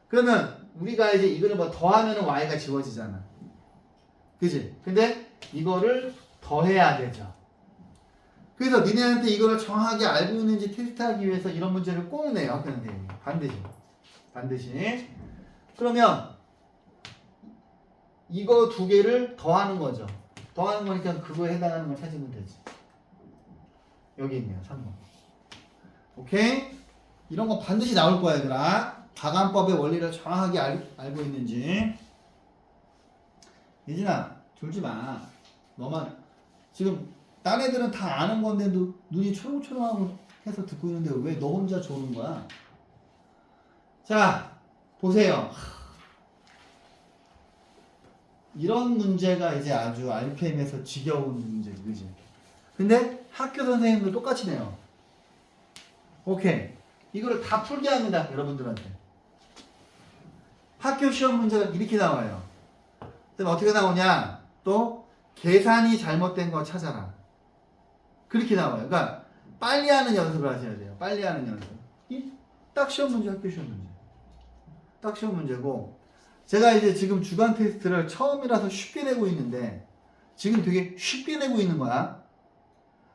그러면 우리가 이제 이거를 뭐 더하면 y가 지워지잖아. 그지? 근데 이거를 더해야 되죠. 그래서 니네한테 이거를 정확하게 알고 있는지 테스트하기 위해서 이런 문제를 꼭 내요. 학교 선생님이. 반드시. 그러면 이거 두 개를 더하는 거죠. 더하는 거니까 그거에 해당하는 걸 찾으면 되지. 여기 있네요. 3번. 오케이? 이런 거 반드시 나올 거야, 얘들아. 가감법의 원리를 정확하게 알고 있는지. 예진아, 졸지 마. 너만 지금 딴 애들은 다 아는 건데도 눈이 초롱초롱하고 해서 듣고 있는데 왜 너 혼자 조는 거야? 자, 보세요. 이런 문제가 이제 아주 RPM에서 지겨운 문제지, 그지? 근데 학교 선생님들 똑같이 내요. 오케이. 이거를 다 풀게 합니다, 여러분들한테. 학교 시험 문제가 이렇게 나와요. 그럼 어떻게 나오냐? 또 계산이 잘못된 거 찾아라. 그렇게 나와요. 그러니까 빨리 하는 연습을 하셔야 돼요. 빨리 하는 연습. 이 딱 시험 문제, 학교 시험 문제. 딱 시험 문제고, 제가 이제 지금 주간 테스트를 처음이라서 쉽게 내고 있는데 지금 되게 쉽게 내고 있는 거야.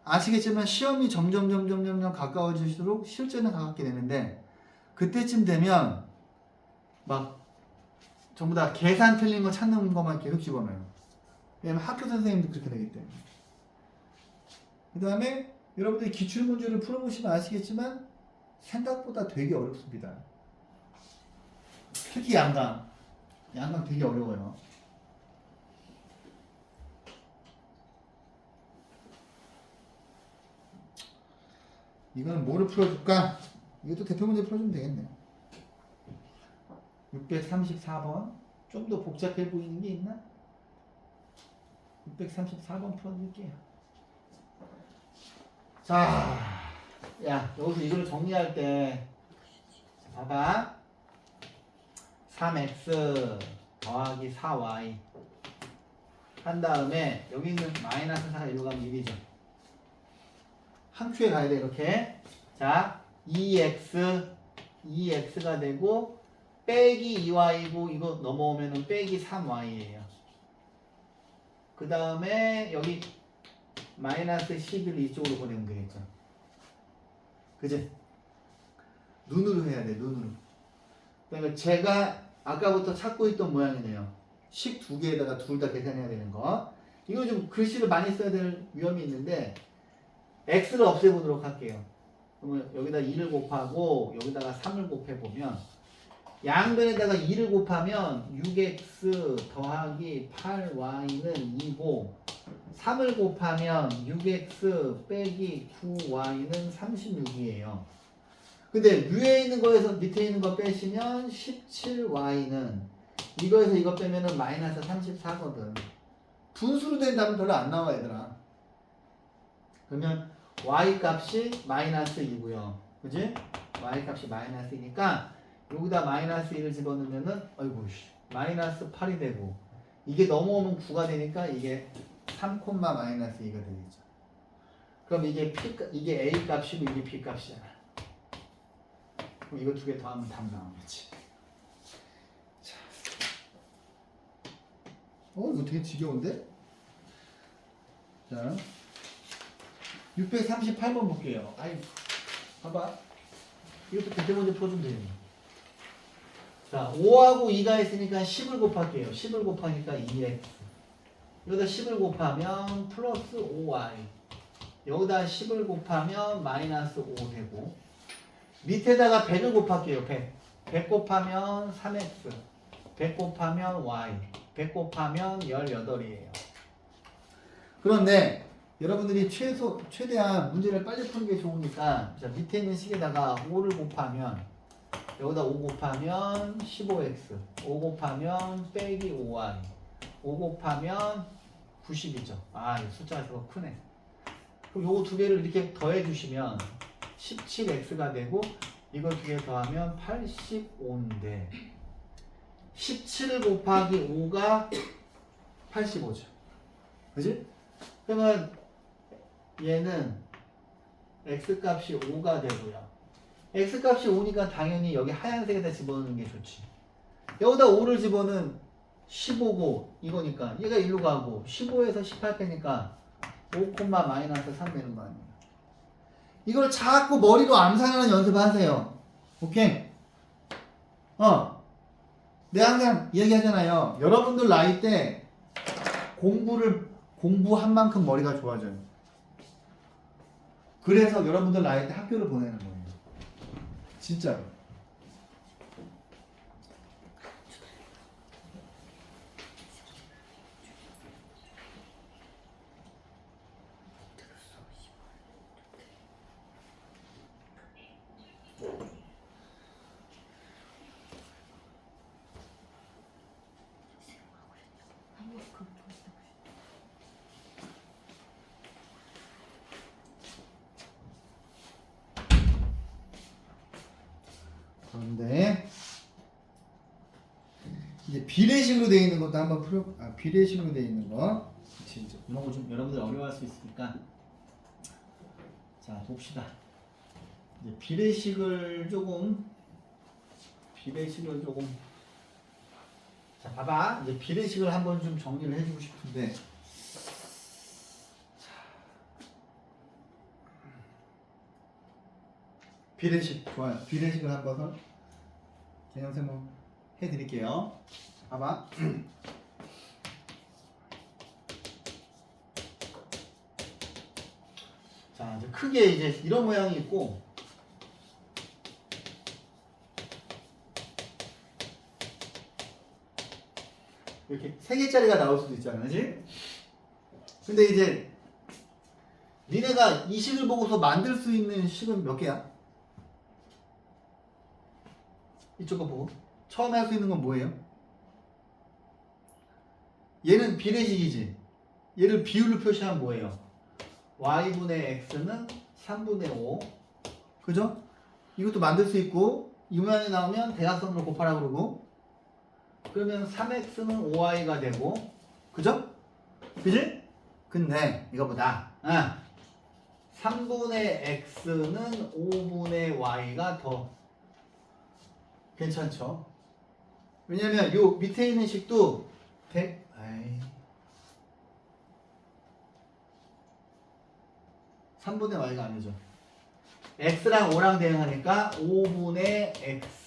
아시겠지만 시험이 점점 가까워질수록 실제는 가깝게 되는데 그때쯤 되면 막 전부 다 계산 틀린 거 찾는 것만 계속 집어넣어요. 왜냐면 학교 선생님도 그렇게 되기 때문에. 그 다음에 여러분들이 기출문제를 풀어보시면 아시겠지만 생각보다 되게 어렵습니다. 특히 양강 되게 어려워요. 이거는 뭐를 풀어줄까? 이것도 대표 문제 풀어주면 되겠네. 634번. 좀 더 복잡해 보이는 게 있나? 634번 풀어드릴게요. 자, 야, 여기서 이걸 정리할 때, 봐봐. 3x 더하기 4y 한 다음에 여기 있는 마이너스 4가 이리로 가면 1이죠. 한 큐에 가야 돼, 이렇게. 자, 2x가 되고 빼기 2y고 이거 넘어오면은 빼기 3y예요. 그 다음에 여기 마이너스 11을 이쪽으로 보내면 되겠죠. 그지? 눈으로 해야 돼, 눈으로. 그러니까 제가 아까부터 찾고 있던 모양이네요. 식 두 개에다가 둘 다 계산해야 되는 거. 이거 좀 글씨를 많이 써야 될 위험이 있는데 x를 없애보도록 할게요. 그러면 여기다 2를 곱하고 여기다가 3을 곱해보면 양변에다가 2를 곱하면 6x 더하기 8y는 2고 3을 곱하면 6x 빼기 9y는 36이에요. 근데 위에 있는 거에서 밑에 있는 거 빼시면 17y는 이거에서 이거 빼면은 마이너스 34거든. 분수로 된 답은 별로 안 나와, 얘들아. 그러면 y 값이 마이너스 2고요. 그지? y 값이 마이너스 2니까 여기다 마이너스 1을 집어넣으면은 어이구 마이너스 8이 되고 이게 넘어오면 9가 되니까 이게 3, 마이너스 2가 되겠죠. 그럼 이게 a 값이고 이게 b 값이잖아. 그럼 이거 두 개 더하면 답 나오겠지. 자, 이거 되게 지겨운데? 자, 638번 볼게요. 아이, 봐봐. 이것도 그때 먼저 풀어주면 돼요. 자, 5하고 2가 있으니까 10을 곱할게요. 10을 곱하니까 2x. 여기다 10을 곱하면 플러스 5y. 여기다 10을 곱하면 마이너스 5 되고. 밑에다가 100을 곱할게요. 100. 100 곱하면 3x. 100 곱하면 y. 100 곱하면 18이에요. 그런데 여러분들이 최대한 문제를 빨리 푸는 게 좋으니까 자, 밑에 있는 식에다가 5를 곱하면 여기다 5 곱하면 15x 5 곱하면 빼기 5y 5 곱하면 90이죠. 아, 이 숫자가 저거 크네. 그럼 요거 두 개를 이렇게 더해 주시면 17x가 되고 이거 두 개 더하면 85인데 17 곱하기 5가 85죠. 그지? 그러면 얘는 x값이 5가 되고요. x값이 5니까 당연히 여기 하얀색에다 집어넣는 게 좋지. 여기다 5를 집어넣으면 15고 이거니까 얘가 1로 가고 15에서 18 빼니까 5, 마이너스 3 되는 거 아니에요. 이걸 자꾸 머리로 암산하는 연습을 하세요. 오케이? 내가 항상 이야기하잖아요. 여러분들 나이 때 공부한 만큼 머리가 좋아져요. 그래서 여러분들 나이 때 학교를 보내는 거예요. 진짜로. 그런데 이제 비례식으로 되어 있는 것도 한번 비례식으로 되어 있는 거. 그치, 이제 이런 거 좀 여러분들 어려워할 수 있으니까 자 봅시다. 이제 비례식을 조금 자 봐봐. 이제 비례식을 한번 좀 정리를 해주고 싶은데 비례식 좋아요. 비례식을 한번 개념 설명 해드릴게요. 봐봐. 자 이제 크게 이제 이런 모양이 있고 이렇게 3개짜리가 나올 수도 있잖아, 그렇지? 근데 이제 니네가 이 식을 보고서 만들 수 있는 식은 몇 개야? 이쪽 거 보고 처음에 할 수 있는 건 뭐예요? 얘는 비례식이지. 얘를 비율로 표시하면 뭐예요? y분의 x는 3분의 5 그죠? 이것도 만들 수 있고 이 모양이 나오면 대각선으로 곱하라 그러고 그러면 3x는 5y가 되고 그죠? 그지? 근데 이거보다 3분의 x는 5분의 y가 더 괜찮죠? 왜냐면 요 밑에 있는 식도 3분의 y가 아니죠. x랑 5랑 대응하니까 5분의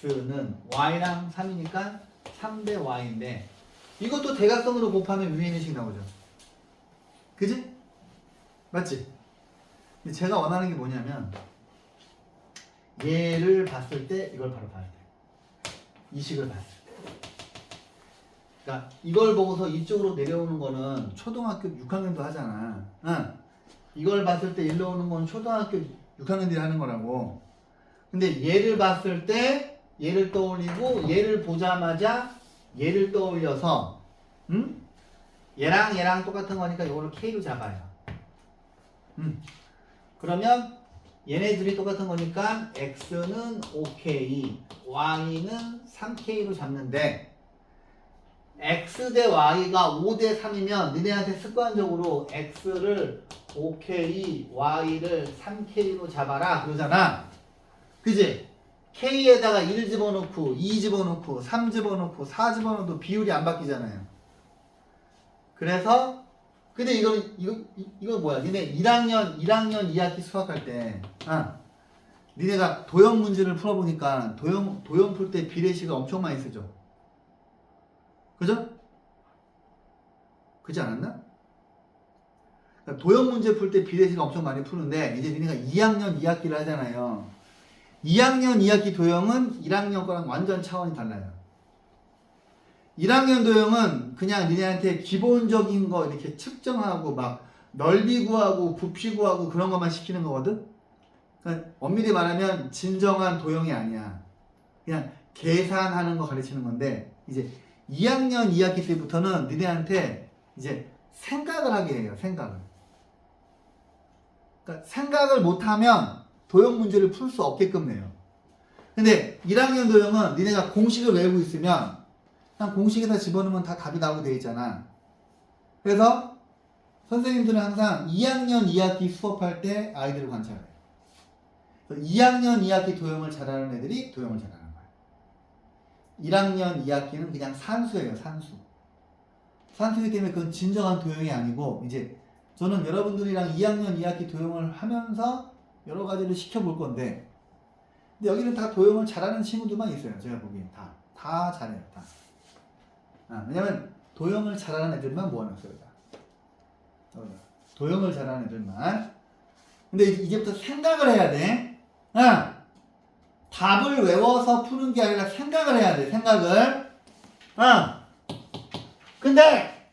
x는 y랑 3이니까 3대 y인데 이것도 대각선으로 곱하면 위에 있는 식 나오죠. 그지? 맞지? 근데 제가 원하는 게 뭐냐면 얘를 봤을 때 이걸 바로 봐야 돼. 이 식을 봤을 때. 그러니까 이걸 보고서 이쪽으로 내려오는 거는 초등학교 6학년도 하잖아. 이걸 봤을 때 일로 오는 건 초등학교 6학년들이 하는 거라고. 근데 얘를 봤을 때 얘를 떠올리고 얘를 보자마자 얘를 떠올려서 얘랑 똑같은 거니까 이거를 K로 잡아요. 그러면 얘네들이 똑같은 거니까 X는 5K, Y는 3K로 잡는데 X 대 Y가 5 대 3이면 니네한테 습관적으로 X를 5K, Y를 3K로 잡아라 그러잖아. 그지? K에다가 1 집어넣고 2 집어넣고 3 집어넣고 4 집어넣어도 비율이 안 바뀌잖아요. 그래서 근데 이거 뭐야? 니네 1학년 2학기 수학할 때 니네가 도형 문제를 풀어보니까 도형 풀 때 비례식을 엄청 많이 쓰죠. 그죠? 그렇지 않았나? 그러니까 도형 문제 풀 때 비례식을 엄청 많이 푸는데 이제 니네가 2학년 2학기를 하잖아요. 2학년 2학기 도형은 1학년 거랑 완전 차원이 달라요. 1학년 도형은 그냥 니네한테 기본적인 거 이렇게 측정하고 막 넓이 구하고 부피 구하고 그런 것만 시키는 거거든? 그러니까 엄밀히 말하면 진정한 도형이 아니야. 그냥 계산하는 거 가르치는 건데 이제 2학년 2학기 때부터는 니네한테 이제 생각을 하게 해요. 생각을. 그러니까 생각을 못하면 도형 문제를 풀 수 없게끔 해요. 근데 1학년 도형은 니네가 공식을 외우고 있으면 그냥 공식에다 집어넣으면 다 답이 나오게 되어 있잖아. 그래서 선생님들은 항상 2학년 2학기 수업할 때 아이들을 관찰해요. 2학년 2학기 도형을 잘하는 애들이 도형을 잘하는 거예요. 1학년 2학기는 그냥 산수예요. 산수. 산수기 때문에 그건 진정한 도형이 아니고 이제 저는 여러분들이랑 2학년 2학기 도형을 하면서 여러 가지를 시켜볼 건데 근데 여기는 다 도형을 잘하는 친구들만 있어요. 제가 보기엔 다 잘해요. 다. 왜냐면 도형을 잘하는 애들만 모아놨어요. 도형을 잘하는 애들만. 근데 이제부터 생각을 해야 돼. 답을 외워서 푸는 게 아니라 생각을 해야 돼. 생각을. 근데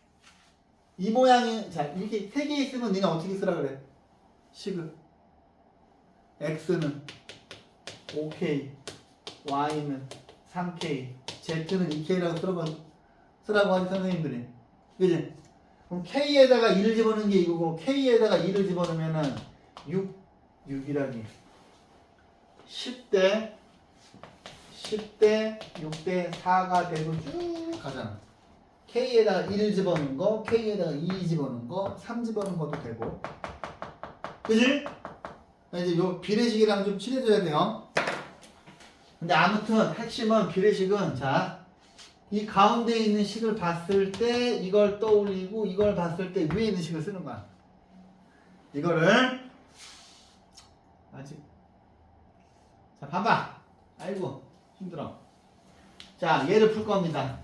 이 모양이 자 이렇게 세 개 있으면 니네 어떻게 쓰라 그래? 식을. x는 5k, y는 3k, z는 2k라고 쓰라고 하는 선생님들이. 그지? 그럼 k에다가 2를 집어넣는 게 이거고 k에다가 2를 집어넣으면은 6이라니 10대 6대 4가 되고 쭉 가잖아. k에다가 1 집어넣은 거, k에다가 2 집어넣은 거, 3 집어넣은 것도 되고. 그지? 이제 요 비례식이랑 좀 친해져야 돼요. 근데 아무튼 핵심은 비례식은 자, 이 가운데 있는 식을 봤을 때 이걸 떠올리고 이걸 봤을 때 위에 있는 식을 쓰는 거야. 이거를 아직 자 봐봐. 아이고 힘들어. 자 얘를 풀 겁니다.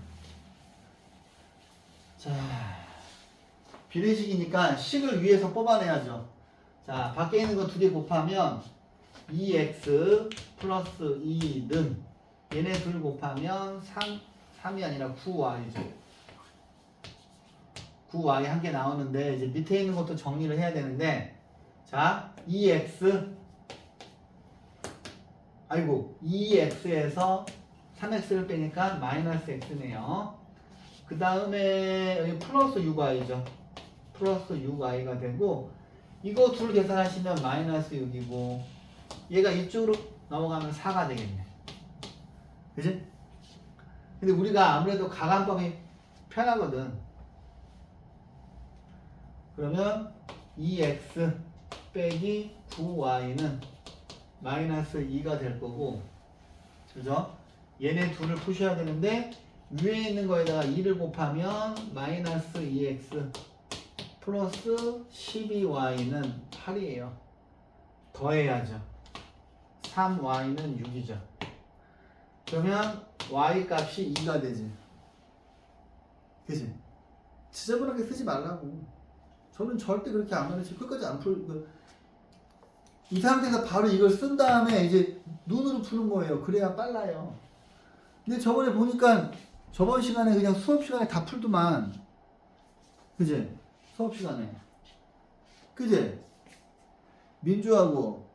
자 비례식이니까 식을 위에서 뽑아내야죠. 자 밖에 있는 거 두 개 곱하면 2x 플러스 2는 얘네 둘 곱하면 3이 아니라 9y죠. 9y 한 개 나오는데 이제 밑에 있는 것도 정리를 해야 되는데 자 2x 아이고 2x에서 3x를 빼니까 마이너스 x네요. 그 다음에 여기 플러스 6y죠. 플러스 6y가 되고 이거 둘 계산하시면 마이너스 6이고 얘가 이쪽으로 넘어가면 4가 되겠네. 그지? 근데 우리가 아무래도 가간법이 편하거든. 그러면 2x 빼기 9y는 마이너스 2가 될 거고 그죠? 얘네 둘을 푸셔야 되는데 위에 있는 거에다가 2를 곱하면 마이너스 2x 플러스 12y는 8이에요. 더해야죠. 3y는 6이죠. 그러면 y 값이 2가 되지. 그치? 지저분하게 쓰지 말라고. 저는 절대 그렇게 안 가르치고 끝까지 안 풀. 이 상태에서 바로 이걸 쓴 다음에 이제 눈으로 푸는 거예요. 그래야 빨라요. 근데 저번에 보니까 저번 시간에 그냥 수업 시간에 다 풀더만. 그치? 수업 시간에. 그치? 민주하고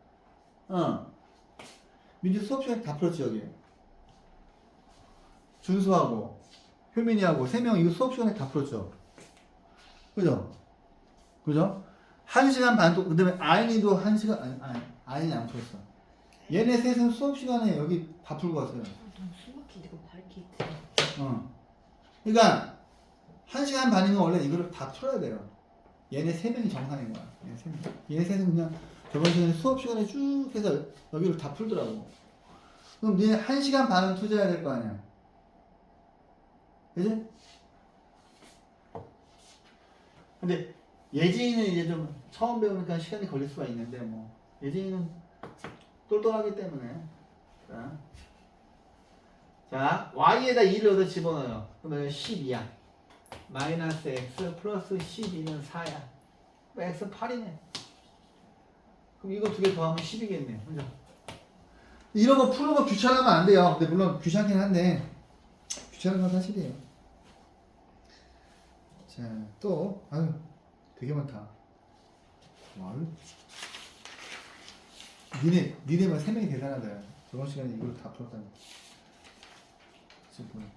민주 수업 시간에 다 풀었지 여기. 준수하고 효민이하고 3명 이거 수업 시간에 다 풀었죠. 그죠? 그죠? 1시간 반 동안 그다음에 아인이도 1시간 아인이 안 풀었어. 얘네 셋은 수업 시간에 여기 다 풀고 왔어요. 너무 숨막히는데 이거 밝기. 그러니까 1시간 반이면 원래 이거를 다 풀어야 돼요. 얘네 3명이 정상인 거야. 얘네 셋은 그냥 저번 시간에 수업 시간에 쭉 해서 여기를 다 풀더라고. 그럼 니네 1시간 반은 투자해야 될 거 아니야. 그지? 근데 예진이는 이제 좀 처음 배우니까 시간이 걸릴 수가 있는데 뭐 예진이는 똘똘하기 때문에 자 y에다 2를 얻어 집어넣어요. 그러면 12야. 마이너스 x 플러스 12는 4야. x 8이네. 그럼 이거 두 개 더하면 10이겠네. 그죠? 이런 거 푸는 거 귀찮으면 안 돼요. 근데 물론 귀찮긴 한데 귀찮은 건 사실이에요. 자, 또 아유 되게 많다. 아유. 니네만 3명이 대단하다. 저번 시간에 이걸 다 풀었다니. 지금 보니까.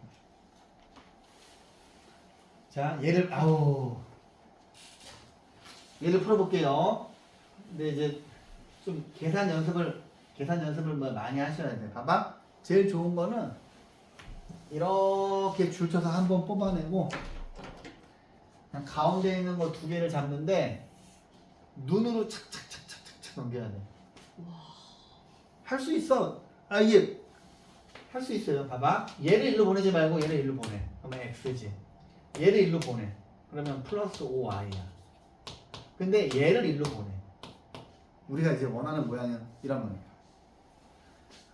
자, 얘를 풀어볼게요. 근데 이제 좀 계산 연습을 뭐 많이 하셔야 돼. 봐봐. 제일 좋은 거는 이렇게 줄 쳐서 한번 뽑아내고 그냥 가운데 있는 거 두 개를 잡는데 눈으로 착착착착착 넘겨야 돼. 할 수 있어. 이게 할 수 있어요. 봐봐. 얘를 일로 보내지 말고 얘를 일로 보내. 그러면 x지. 얘를 1로 보내. 그러면 플러스 5y야. 근데 얘를 1로 보내. 우리가 이제 원하는 모양은 이런 거니까.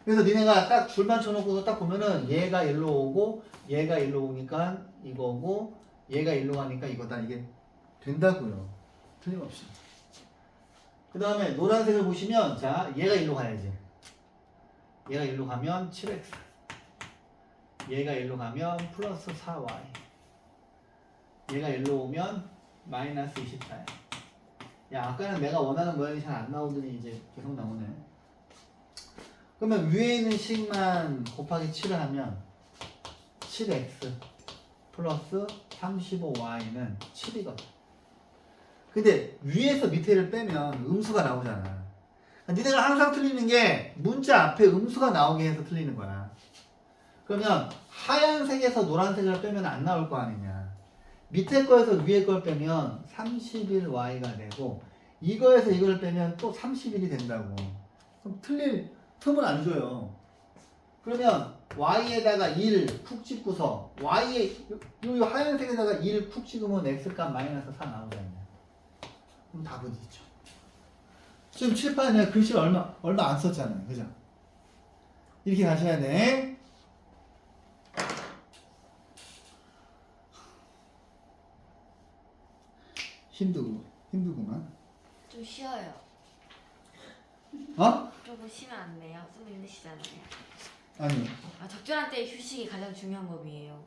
그래서 니네가 딱 줄만 쳐놓고서 딱 보면은 얘가 1로 오고 얘가 1로 오니까 이거고 얘가 1로 가니까 이거다. 이게 된다고요. 틀림없이. 그 다음에 노란색을 보시면 자 얘가 1로 가야지. 얘가 1로 가면 7x. 얘가 1로 가면 플러스 4y. 얘가 1로 오면 마이너스 24야. 야 아까는 내가 원하는 모양이 잘 안 나오더니 이제 계속 나오네. 그러면 위에 있는 식만 곱하기 7을 하면 7x 플러스 35y는 7이거든. 근데 위에서 밑에를 빼면 음수가 나오잖아. 니네가 항상 틀리는 게 문자 앞에 음수가 나오게 해서 틀리는 거야. 그러면 하얀색에서 노란색을 빼면 안 나올 거 아니냐. 밑에 거에서 위에 걸 빼면 31y가 되고 이거에서 이걸 빼면 또 31이 된다고. 그럼 틀릴 틈을 안 줘요. 그러면 y에다가 1 쿡 찍고서 y에 요 하얀색에다가 1 쿡 찍으면 x값 마이너스 4 나오잖아요. 그럼 답은 있죠. 지금 칠판에 글씨 얼마 안 썼잖아요. 그죠? 이렇게 가셔야 돼. 힘들구만. 좀 쉬어요. 어? 조금 쉬면 안 돼요? 좀 힘드시잖아요. 아니, 적절한 때의 휴식이 가장 중요한 법이에요.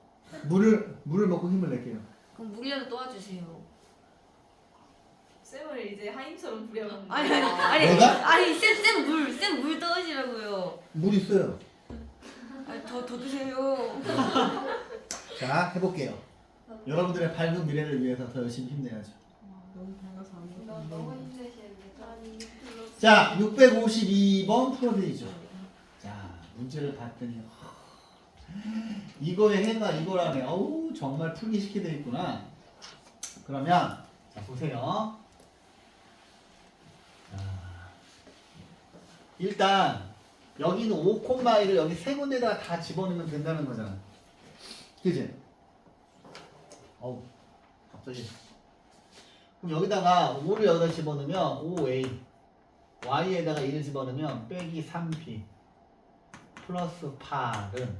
물을 먹고 힘을 낼게요. 그럼 물이라도 도와주세요. 쌤을 이제 하임처럼 부려먹는 아니 내가? 아니 쌤 물 떠주라고요. 물 있어요. 더 주세요. 자, 해볼게요. 여러분들의 밝은 미래를 위해서 더 열심히 힘내야죠. 너무 밝아서 안 너 너무 힘드시는데. 아니 별로. 자, 652번 풀어드리죠. 자, 문제를 봤더니 이거에 해가 이거라네. 어우, 정말 풀기 쉽게 되어 있구나. 그러면 자, 보세요. 자, 일단 여기는 5,1을 여기 세 군데다가 다 집어넣으면 된다는 거잖아. 그지? 어우, 갑자기. 그럼 여기다가 5를 여기다 집어넣으면 5a, y에다가 1을 집어넣으면 빼기 3b 플러스 8은,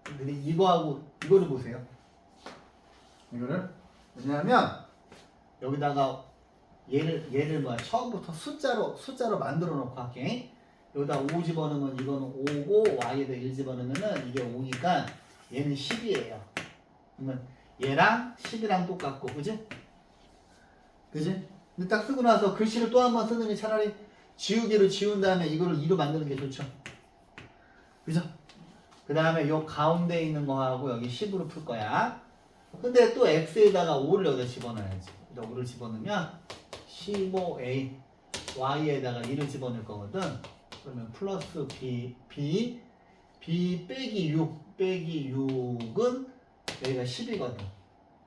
근데 이거하고 이거를 보세요. 이거를 왜냐하면 여기다가 얘를 뭐야 처음부터 숫자로 만들어 놓고 할게. 여기다 5 집어넣으면 이거는 5고 y에다 1 집어넣으면은 이게 5니까 얘는 10이에요. 그러면 얘랑 10이랑 똑같고, 그지? 그지? 근데 딱 쓰고 나서 글씨를 또 한 번 쓰느니 차라리 지우개로 지운 다음에 이거를 2로 만드는 게 좋죠. 그죠? 그 다음에 요 가운데 있는 거하고 여기 10으로 풀 거야. 근데 또 x에다가 5를 여기다 집어넣어야지. 여기다 5를 집어넣으면 15a, y에다가 1을 집어넣을 거거든. 그러면 플러스 b 빼기 6 빼기 6은 여기가 10이거든.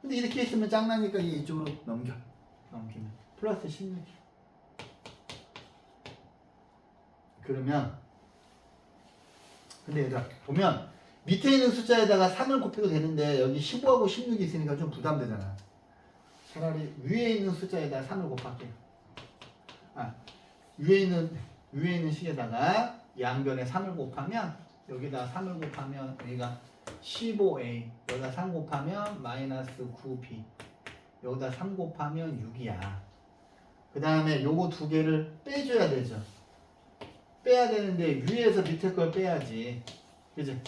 근데 이렇게 있으면 짱나니까 이쪽으로 넘기면 플러스 16. 그러면 근데 얘들아 보면 밑에 있는 숫자에다가 3을 곱해도 되는데 여기 15하고 16이 있으니까 좀 부담되잖아. 차라리 위에 있는 숫자에다 3을 곱할게. 위에 있는 식에다가 양변에 3을 곱하면 여기다 3을 곱하면 여기가 15a, 여기다 3 곱하면 마이너스 9b, 여기다 3 곱하면 6이야. 그 다음에 요거 두 개를 빼줘야 되죠. 빼야 되는데 위에서 밑에 걸 빼야지. 그지?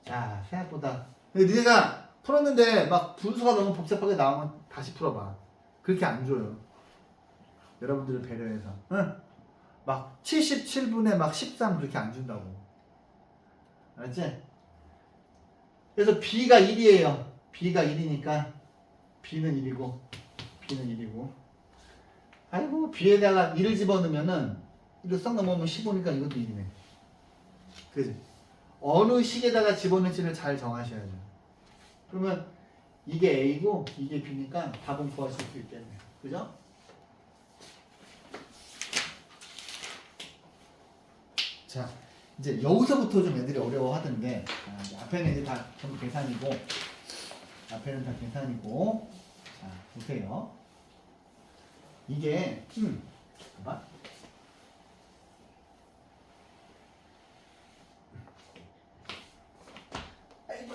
자, 생각보다. 근데 니네가 풀었는데 막 분수가 너무 복잡하게 나오면 다시 풀어봐. 그렇게 안 줘요. 여러분들을 배려해서. 응? 막 77분에 막 13 그렇게 안 준다고. 알았지? 그래서 B가 1이에요. B가 1이니까 B는 1이고 B는 1이고. 아이고 B에다가 1을 집어넣으면은 이거 썩 넘어오면 15니까 이것도 1이네. 그지? 어느 식에다가 집어넣을지를 잘 정하셔야죠. 그러면 이게 A고 이게 B니까 답은 구하실 수 있겠네요. 그죠? 자, 이제 여기서부터 좀 애들이 어려워하던 게 앞에는 이제 다 전부 계산이고 앞에는 다 계산이고. 자, 보세요. 이게 봐봐. 아이고,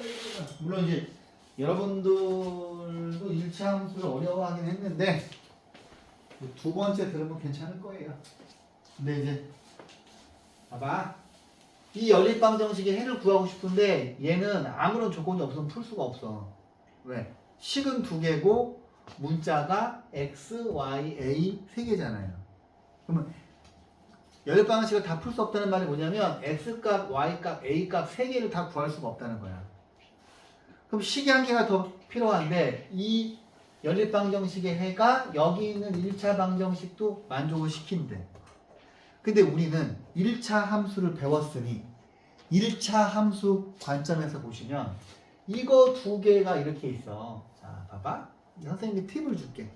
물론 이제 여러분들도 1차 함수를 어려워하긴 했는데 두 번째 들으면 괜찮을 거예요. 근데 이제 봐봐. 이 연립방 정식의 해를 구하고 싶은데 얘는 아무런 조건이 없으면 풀 수가 없어. 왜? 식은 두 개고 문자가 x, y, a 세 개잖아요. 그러면 연립방 정식을 다 풀 수 없다는 말이 뭐냐면 x 값, y 값, a 값 세 개를 다 구할 수가 없다는 거야. 그럼 식이 한 개가 더 필요한데 이 연립방 정식의 해가 여기 있는 1차 방정식도 만족을 시킨대. 근데 우리는 1차 함수를 배웠으니 1차 함수 관점에서 보시면 이거 두 개가 이렇게 있어. 자, 봐봐. 선생님이 팁을 줄게.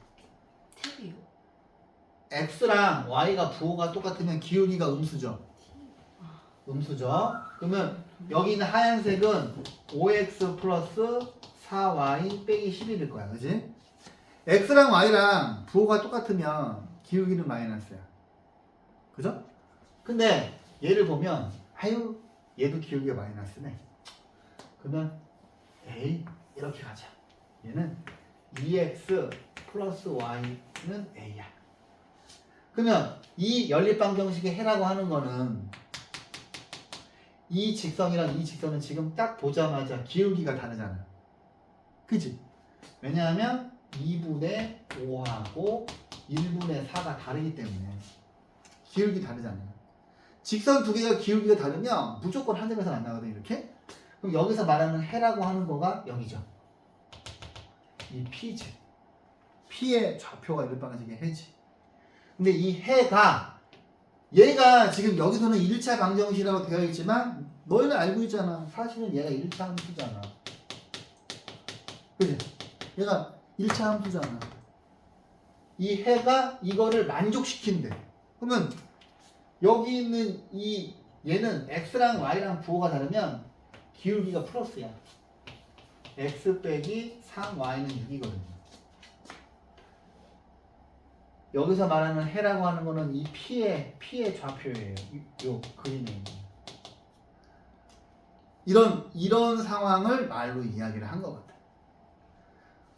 탭이요. x랑 y가 부호가 똑같으면 기울기가 음수죠. 음수죠. 그러면 여기 있는 하얀색은 5x 플러스 4y 빼기 11일 거야. 그지? x랑 y랑 부호가 똑같으면 기울기는 마이너스야. 그죠? 근데 얘를 보면 아유 얘도 기울기가 마이너스네. 그러면 A 이렇게 가자. 얘는 2x 플러스 y는 a야. 그러면 이 연립방정식의 해라고 하는 거는 이 직선이랑 이 직선은 지금 딱 보자마자 기울기가 다르잖아. 그치? 왜냐하면 2분의 5하고 1분의 4가 다르기 때문에 기울기 다르잖아요. 직선 두 개가 기울기가 다르면 무조건 한 점에서 만나거든 이렇게. 그럼 여기서 말하는 해라고 하는 거가 여기죠. 이 P지. P의 좌표가 연립방정식의 해지. 근데 이 해가 얘가 지금 여기서는 1차 방정식이라고 되어 있지만 너희는 알고 있잖아. 사실은 얘가 1차 함수잖아. 그치? 얘가 1차 함수잖아. 이 해가 이거를 만족시킨대. 그러면 여기 있는 이 얘는 x랑 y랑 부호가 다르면 기울기가 플러스야. x 빼기 3y는 6이거든요. 여기서 말하는 해라고 하는 거는 이 P의 좌표예요. 요 그림에 있는. 이런 상황을 말로 이야기를 한 것 같아.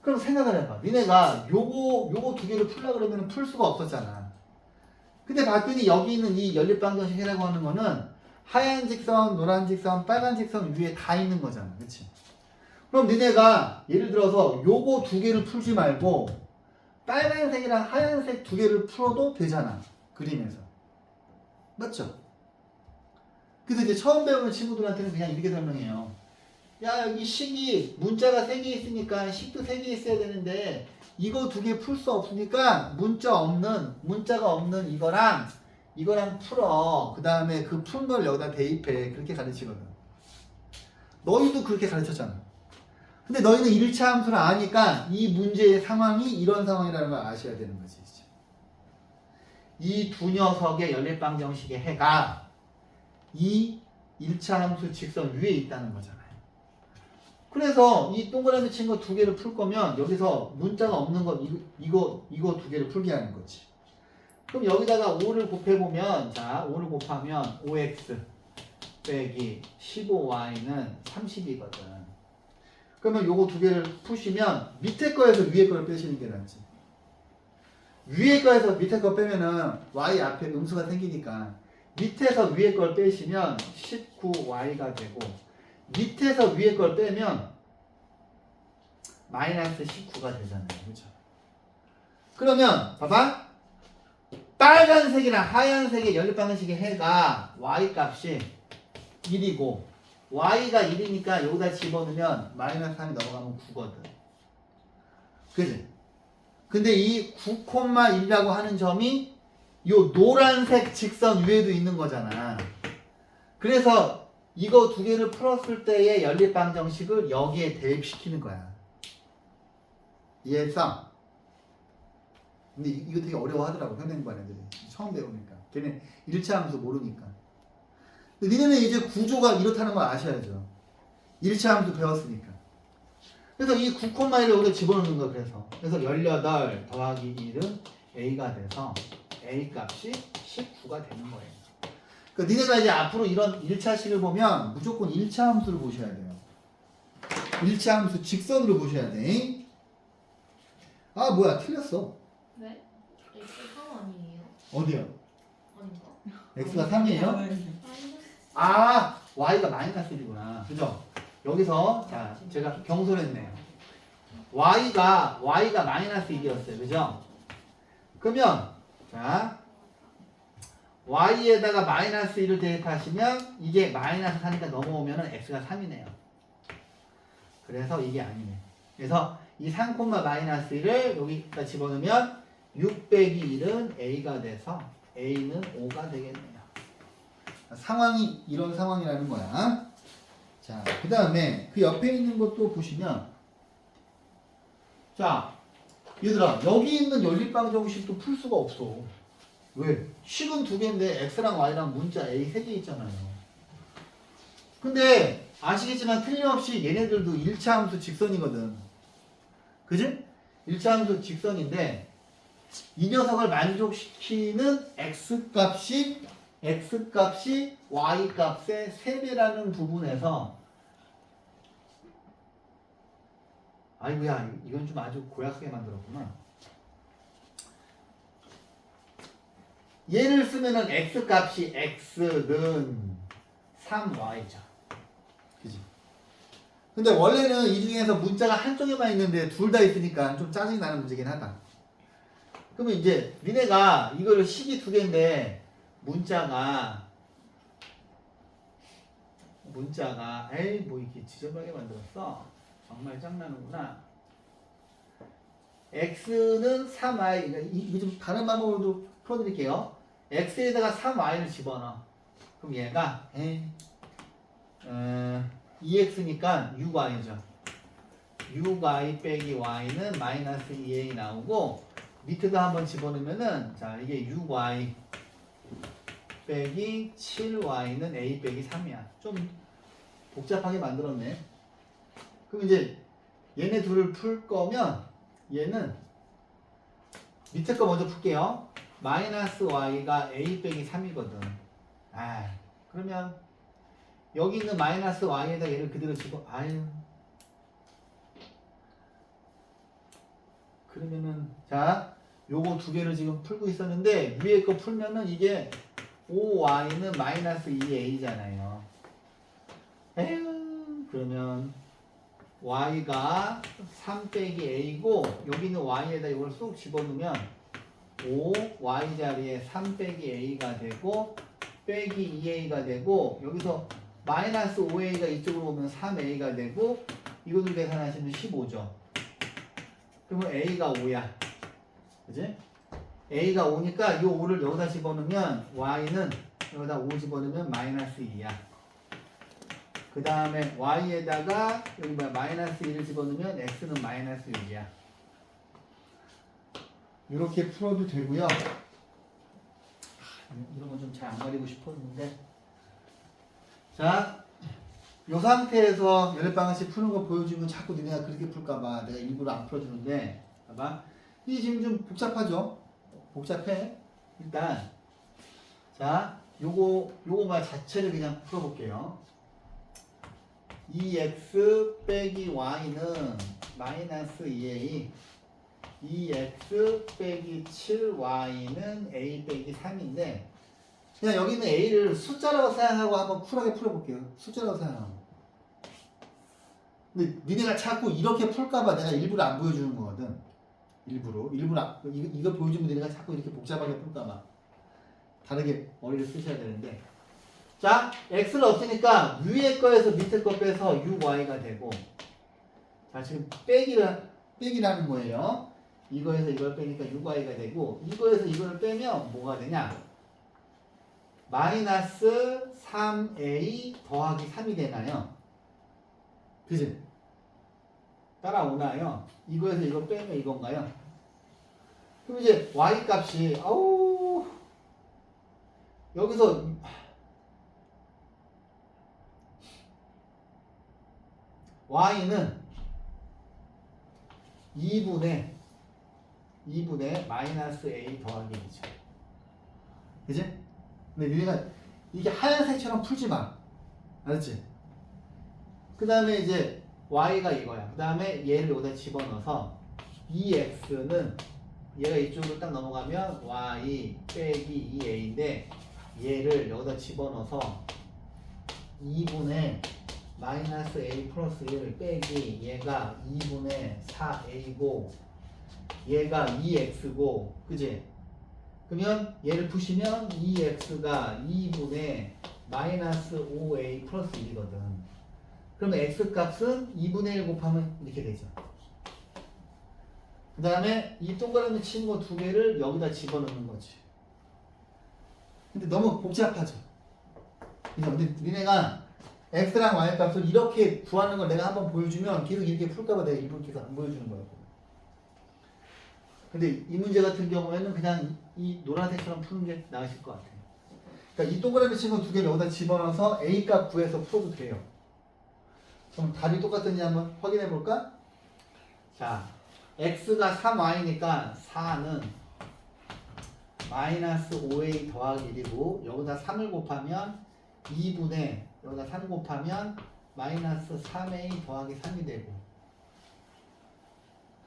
그럼 생각을 해봐. 니네가 요거 두 개를 풀려고 그러면 풀 수가 없었잖아. 근데 봤더니 여기 있는 이 연립방정식 해라고 하는 거는 하얀 직선, 노란 직선, 빨간 직선 위에 다 있는 거잖아. 그치? 그럼 니네가 예를 들어서 요거 두 개를 풀지 말고 빨간색이랑 하얀색 두 개를 풀어도 되잖아. 그림에서. 맞죠? 그래서 이제 처음 배우는 친구들한테는 그냥 이렇게 설명해요. 야, 여기 식이 문자가 3개 있으니까 식도 3개 있어야 되는데 이거 두 개 풀 수 없으니까 문자가 없는 이거랑 풀어. 그 다음에 그 푼 걸 여기다 대입해. 그렇게 가르치거든. 너희도 그렇게 가르쳤잖아. 근데 너희는 1차 함수를 아니까 이 문제의 상황이 이런 상황이라는 걸 아셔야 되는 거지. 이 두 녀석의 연립방정식의 해가 이 1차 함수 직선 위에 있다는 거잖아요. 그래서 이 동그라미 친 거 두 개를 풀 거면 여기서 문자가 없는 거 이거 두 개를 풀게 하는 거지. 그럼 여기다가 5를 곱해보면, 자, 5를 곱하면 5x 빼기 15y는 30이거든. 그러면 요거 두 개를 푸시면 밑에 거에서 위에 거를 빼시는 게 낫지. 위에 거에서 밑에 거 빼면은 y 앞에 음수가 생기니까 밑에서 위에 걸 빼시면 19y가 되고 밑에서 위에 걸 빼면 마이너스 19가 되잖아요. 그렇죠? 그러면 봐봐. 빨간색이랑 하얀색의 연립방정식의 해가 y 값이 1이고 y가 1이니까 여기다 집어넣으면 마이너스 3이 넘어가면 9거든. 그지? 근데 이 9,1이라고 하는 점이 요 노란색 직선 위에도 있는 거잖아. 그래서 이거 두 개를 풀었을 때의 연립방정식을 여기에 대입시키는 거야. 이해했어? 근데 이거 되게 어려워하더라고, 현행반 애들이. 처음 배우니까. 걔네 1차 함수 모르니까. 근데 니네는 이제 구조가 이렇다는 걸 아셔야죠. 1차 함수 배웠으니까. 그래서 이 9,1을 여기다 집어넣는 거야. 그래서 18 더하기 1은 a가 돼서 a 값이 19가 되는 거예요. 그러니까 니네가 이제 앞으로 이런 1차식을 보면 무조건 1차 함수를 보셔야 돼요. 1차 함수 직선으로 보셔야 돼. 아 뭐야 틀렸어. 네? X3 아니에요? 어디요? 아닌가? x가 3이에요? 마이너스. 아 y가 마이너스 1이구나. 그죠? 여기서 자 제가 경솔했네요. y가 마이너스 1이었어요. 그죠? 그러면 자 y에다가 마이너스 1을 대입하시면 이게 마이너스 4니까 넘어오면 x가 3이네요. 그래서 이게 아니네. 그래서 이 3, 마이너스 1을 여기다 집어넣으면 6 빼기 1은 a가 돼서 a는 5가 되겠네요. 상황이 이런 상황이라는 거야. 자, 그 다음에 그 옆에 있는 것도 보시면 자, 얘들아 여기 있는 연립방정식도 풀 수가 없어. 왜? 식은 두 개인데 x랑 y랑 문자 a 세 개 있잖아요. 근데 아시겠지만 틀림없이 얘네들도 1차 함수 직선이거든. 그지? 1차 함수 직선인데 이 녀석을 만족시키는 x값이 y값의 3배라는 부분에서 아이고야 이건 좀 아주 고약하게 만들었구나. 얘를 쓰면은 x값이 x는 3y죠. 그지? 근데 원래는 이 중에서 문자가 한쪽에만 있는데 둘 다 있으니까 좀 짜증이 나는 문제긴 하다. 그러면 이제 니네가 이걸 식이 두 개인데 문자가 에이 뭐 이렇게 지저분하게 만들었어. 정말 짱나는구나. x는 3y 이거 좀 다른 방법으로도 풀어드릴게요. x에다가 3y를 집어넣어. 그럼 얘가 2x니까 6y죠. 6y 빼기 y는 마이너스 2a 나오고 밑에다 한번 집어넣으면은 자 이게 6y 빼기 7y는 a 빼기 3이야. 좀 복잡하게 만들었네. 그럼 이제 얘네 둘을 풀 거면 얘는 밑에 거 먼저 풀게요. 마이너스 y가 a 빼기 3이거든. 그러면 여기 있는 마이너스 y에다 얘를 그대로 집어 그러면은 자 요거 두 개를 지금 풀고 있었는데 위에 거 풀면은 이게 5y는 마이너스 2a잖아요. 그러면 y가 3 빼기 a고 여기 있는 y에다 이걸 쏙 집어넣으면 5y 자리에 3 빼기 a가 되고 빼기 2a가 되고 여기서 마이너스 5a가 이쪽으로 오면 3a가 되고 이것을 계산하시면 15죠. 그러면 a가 5야. 그지? a가 5니까 이 5를 여기다 집어넣으면 y는 여기다 5 집어넣으면 마이너스 2야. 그 다음에 y에다가 여기 마이너스 1을 집어넣으면 x는 마이너스 6이야. 이렇게 풀어도 되고요. 이런 건 좀 잘 안 가리고 싶었는데 자, 이 상태에서 연립방정식 푸는 거 보여주면 자꾸 니네가 그렇게 풀까봐 내가 일부러 안 풀어주는데 봐봐. 이게 지금 좀 복잡하죠? 복잡해. 일단 자, 요거만 자체를 그냥 풀어볼게요. 2x 빼기 y는 마이너스 2a 2x 빼기 7y는 a 빼기 3인데 그냥 여기 있는 a를 숫자라고 사용하고 한번 쿨하게 풀어볼게요. 숫자라고 사용하고. 근데 니네가 자꾸 이렇게 풀까봐 내가 일부러 안 보여주는 거거든. 일부러 이거 보여주면 니네가 자꾸 이렇게 복잡하게 풀까봐 다르게 머리를 쓰셔야 되는데 자, x는 없으니까 위에 거에서 밑에 거 빼서 6y가 되고 자, 지금 빼기라는 거예요. 이거에서 이걸 빼니까 6y가 되고 이거에서 이걸 빼면 뭐가 되냐? 마이너스 3a 더하기 3이 되나요? 그지? 따라오나요? 이거에서 이거 빼면 이건가요? 그럼 이제 y 값이 여기서 y는 2분의 마이너스 a 더하기 1이죠. 그지? 근데 니네가 이게 하얀색처럼 풀지 마. 알았지? 그 다음에 이제 y가 이거야. 그 다음에 얘를 여기다 집어넣어서 2x는 얘가 이쪽으로 딱 넘어가면 y 빼기 2a인데 얘를 여기다 집어넣어서 2분의 마이너스 a 플러스 1을 빼기 얘가 2분의 4a고 얘가 2x고 그지? 그러면 얘를 푸시면 2x가 2분의 마이너스 5a 플러스 1이거든. 그러면 x 값은 2분의 1 곱하면 이렇게 되죠. 그 다음에 이 동그라미 친 거 두 개를 여기다 집어넣는 거지. 근데 너무 복잡하죠. 근데 니네가 x랑 y 값을 이렇게 구하는 걸 내가 한번 보여주면 계속 이렇게 풀까봐 내가 일부러 계속 안 보여주는 거예요. 근데 이 문제 같은 경우에는 그냥 이 노란색처럼 푸는 게 나으실 것 같아요. 그러니까 이 동그라미 친 거 두 개를 여기다 집어넣어서 a 값 구해서 풀어도 돼요. 그럼 답이 똑같은지 한번 확인해 볼까? 자, x가 3y니까 4는 마이너스 5a 더하기 1이고 여기다 3을 곱하면 2분의 여기다 3 곱하면 마이너스 3a 더하기 3이 되고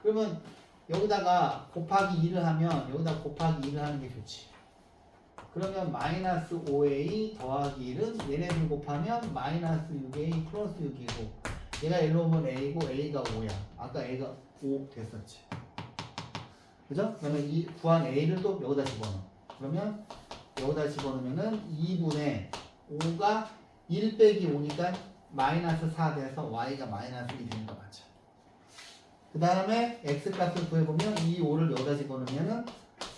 그러면 여기다가 곱하기 2를 하면 여기다 곱하기 2를 하는 게 좋지. 그러면 마이너스 5a 더하기 1은 얘네들 곱하면 마이너스 6a 플러스 6이고 얘가 일로 오면 a고 a가 5야. 아까 a가 5 됐었지. 그죠? 그러면 이 구한 a를 또 여기다 집어넣어. 그러면 여기다 집어넣으면은 2분의 5가 1 빼기 5니까 마이너스 4 돼서 y가 마이너스 1이 되는 거 맞죠? 그 다음에 x 값을 구해보면 이 5를 여기다 집어넣으면은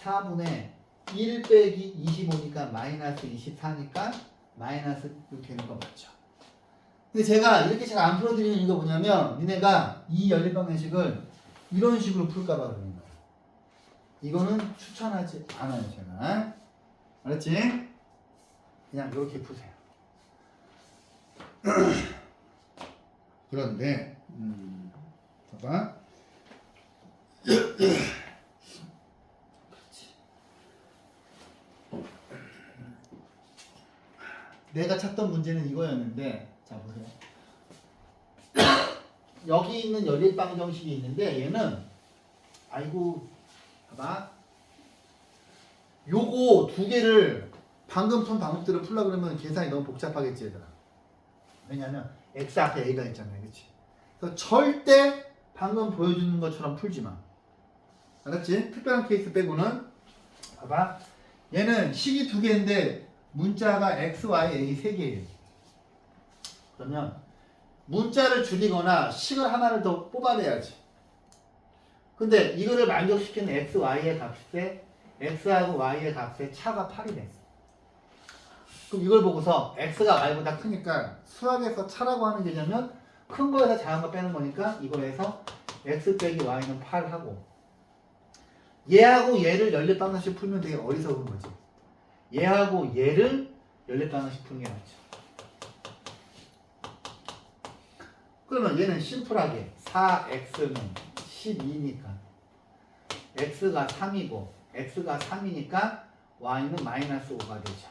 4분의 1 빼기 25니까 마이너스 24니까 마이너스 6 되는 거 맞죠? 근데 제가 이렇게 잘 안 풀어드리는 이유가 뭐냐면 니네가 이 연립방정식을 이런 식으로 풀까봐 그러는 거예요. 이거는 추천하지 않아요 제가. 알았지? 그냥 이렇게 푸세요. 그런데 봐봐. 내가 찾던 문제는 이거였는데 자 보세요. 여기 있는 연립방정식이 있는데 얘는 아이고 봐봐. 요거 두 개를 방금 푼 방법대로 풀려고 그러면 계산이 너무 복잡하겠지 얘들아. 왜냐면 x 앞에 a가 있잖아요. 그치? 그래서 절대 방금 보여주는 것처럼 풀지 마. 알았지? 특별한 케이스 빼고는 봐봐. 얘는 식이 두 개인데 문자가 x, y, a 세 개예요. 그러면 문자를 줄이거나 식을 하나를 더 뽑아내야지. 근데 이거를 만족시키는 x, y의 값에 x하고 y의 값의 차가 8이네. 그럼 이걸 보고서 x가 y보다 크니까 수학에서 차라고 하는 개념은 큰 거에서 작은 거 빼는 거니까 이거에서 x 빼기 y는 8하고 얘하고 얘를 연립방정식 풀면 되게 어리석은 거지. 얘하고 얘를 연립방정식 푸는 게 낫죠. 그러면 얘는 심플하게 4x는 12니까 x가 3이고 x가 3이니까 y는 마이너스 5가 되죠.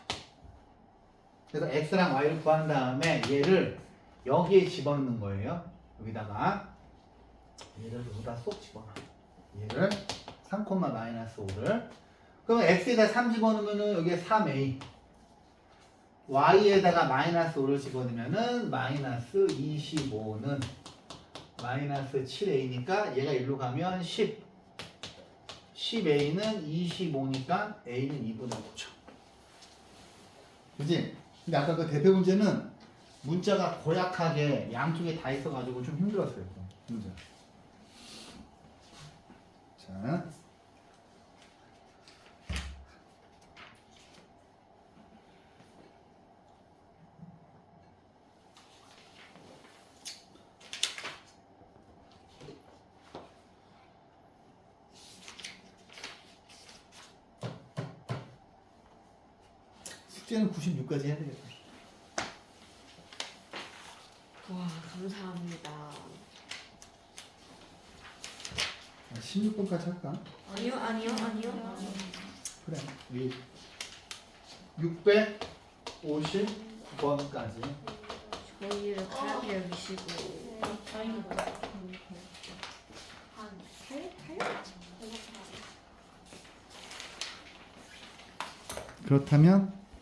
그래서 x랑 y를 구한 다음에 얘를 여기에 집어넣는 거예요. 여기다가 얘를 여기다 쏙 집어넣어. 얘를 3, 마이너스 5를 그러면 x에다 3 집어넣으면은 여기에 3a y에다가 마이너스 5를 집어넣으면은 마이너스 25는 마이너스 7a니까 얘가 일로 가면 10a는 25니까 a는 2분의 5죠. 그치? 근데 아까 그 대표 문제는 문자가 고약하게 양쪽에 다 있어가지고 좀 힘들었어요. 문제. 자. 숙제는 96까지 해야 되겠다. 와 감사합니다. 16번까지 할까? 아니요. 그래. 650번까지. 저희를 카라비를 미시고. 다행이다. 반. 8? 그렇다면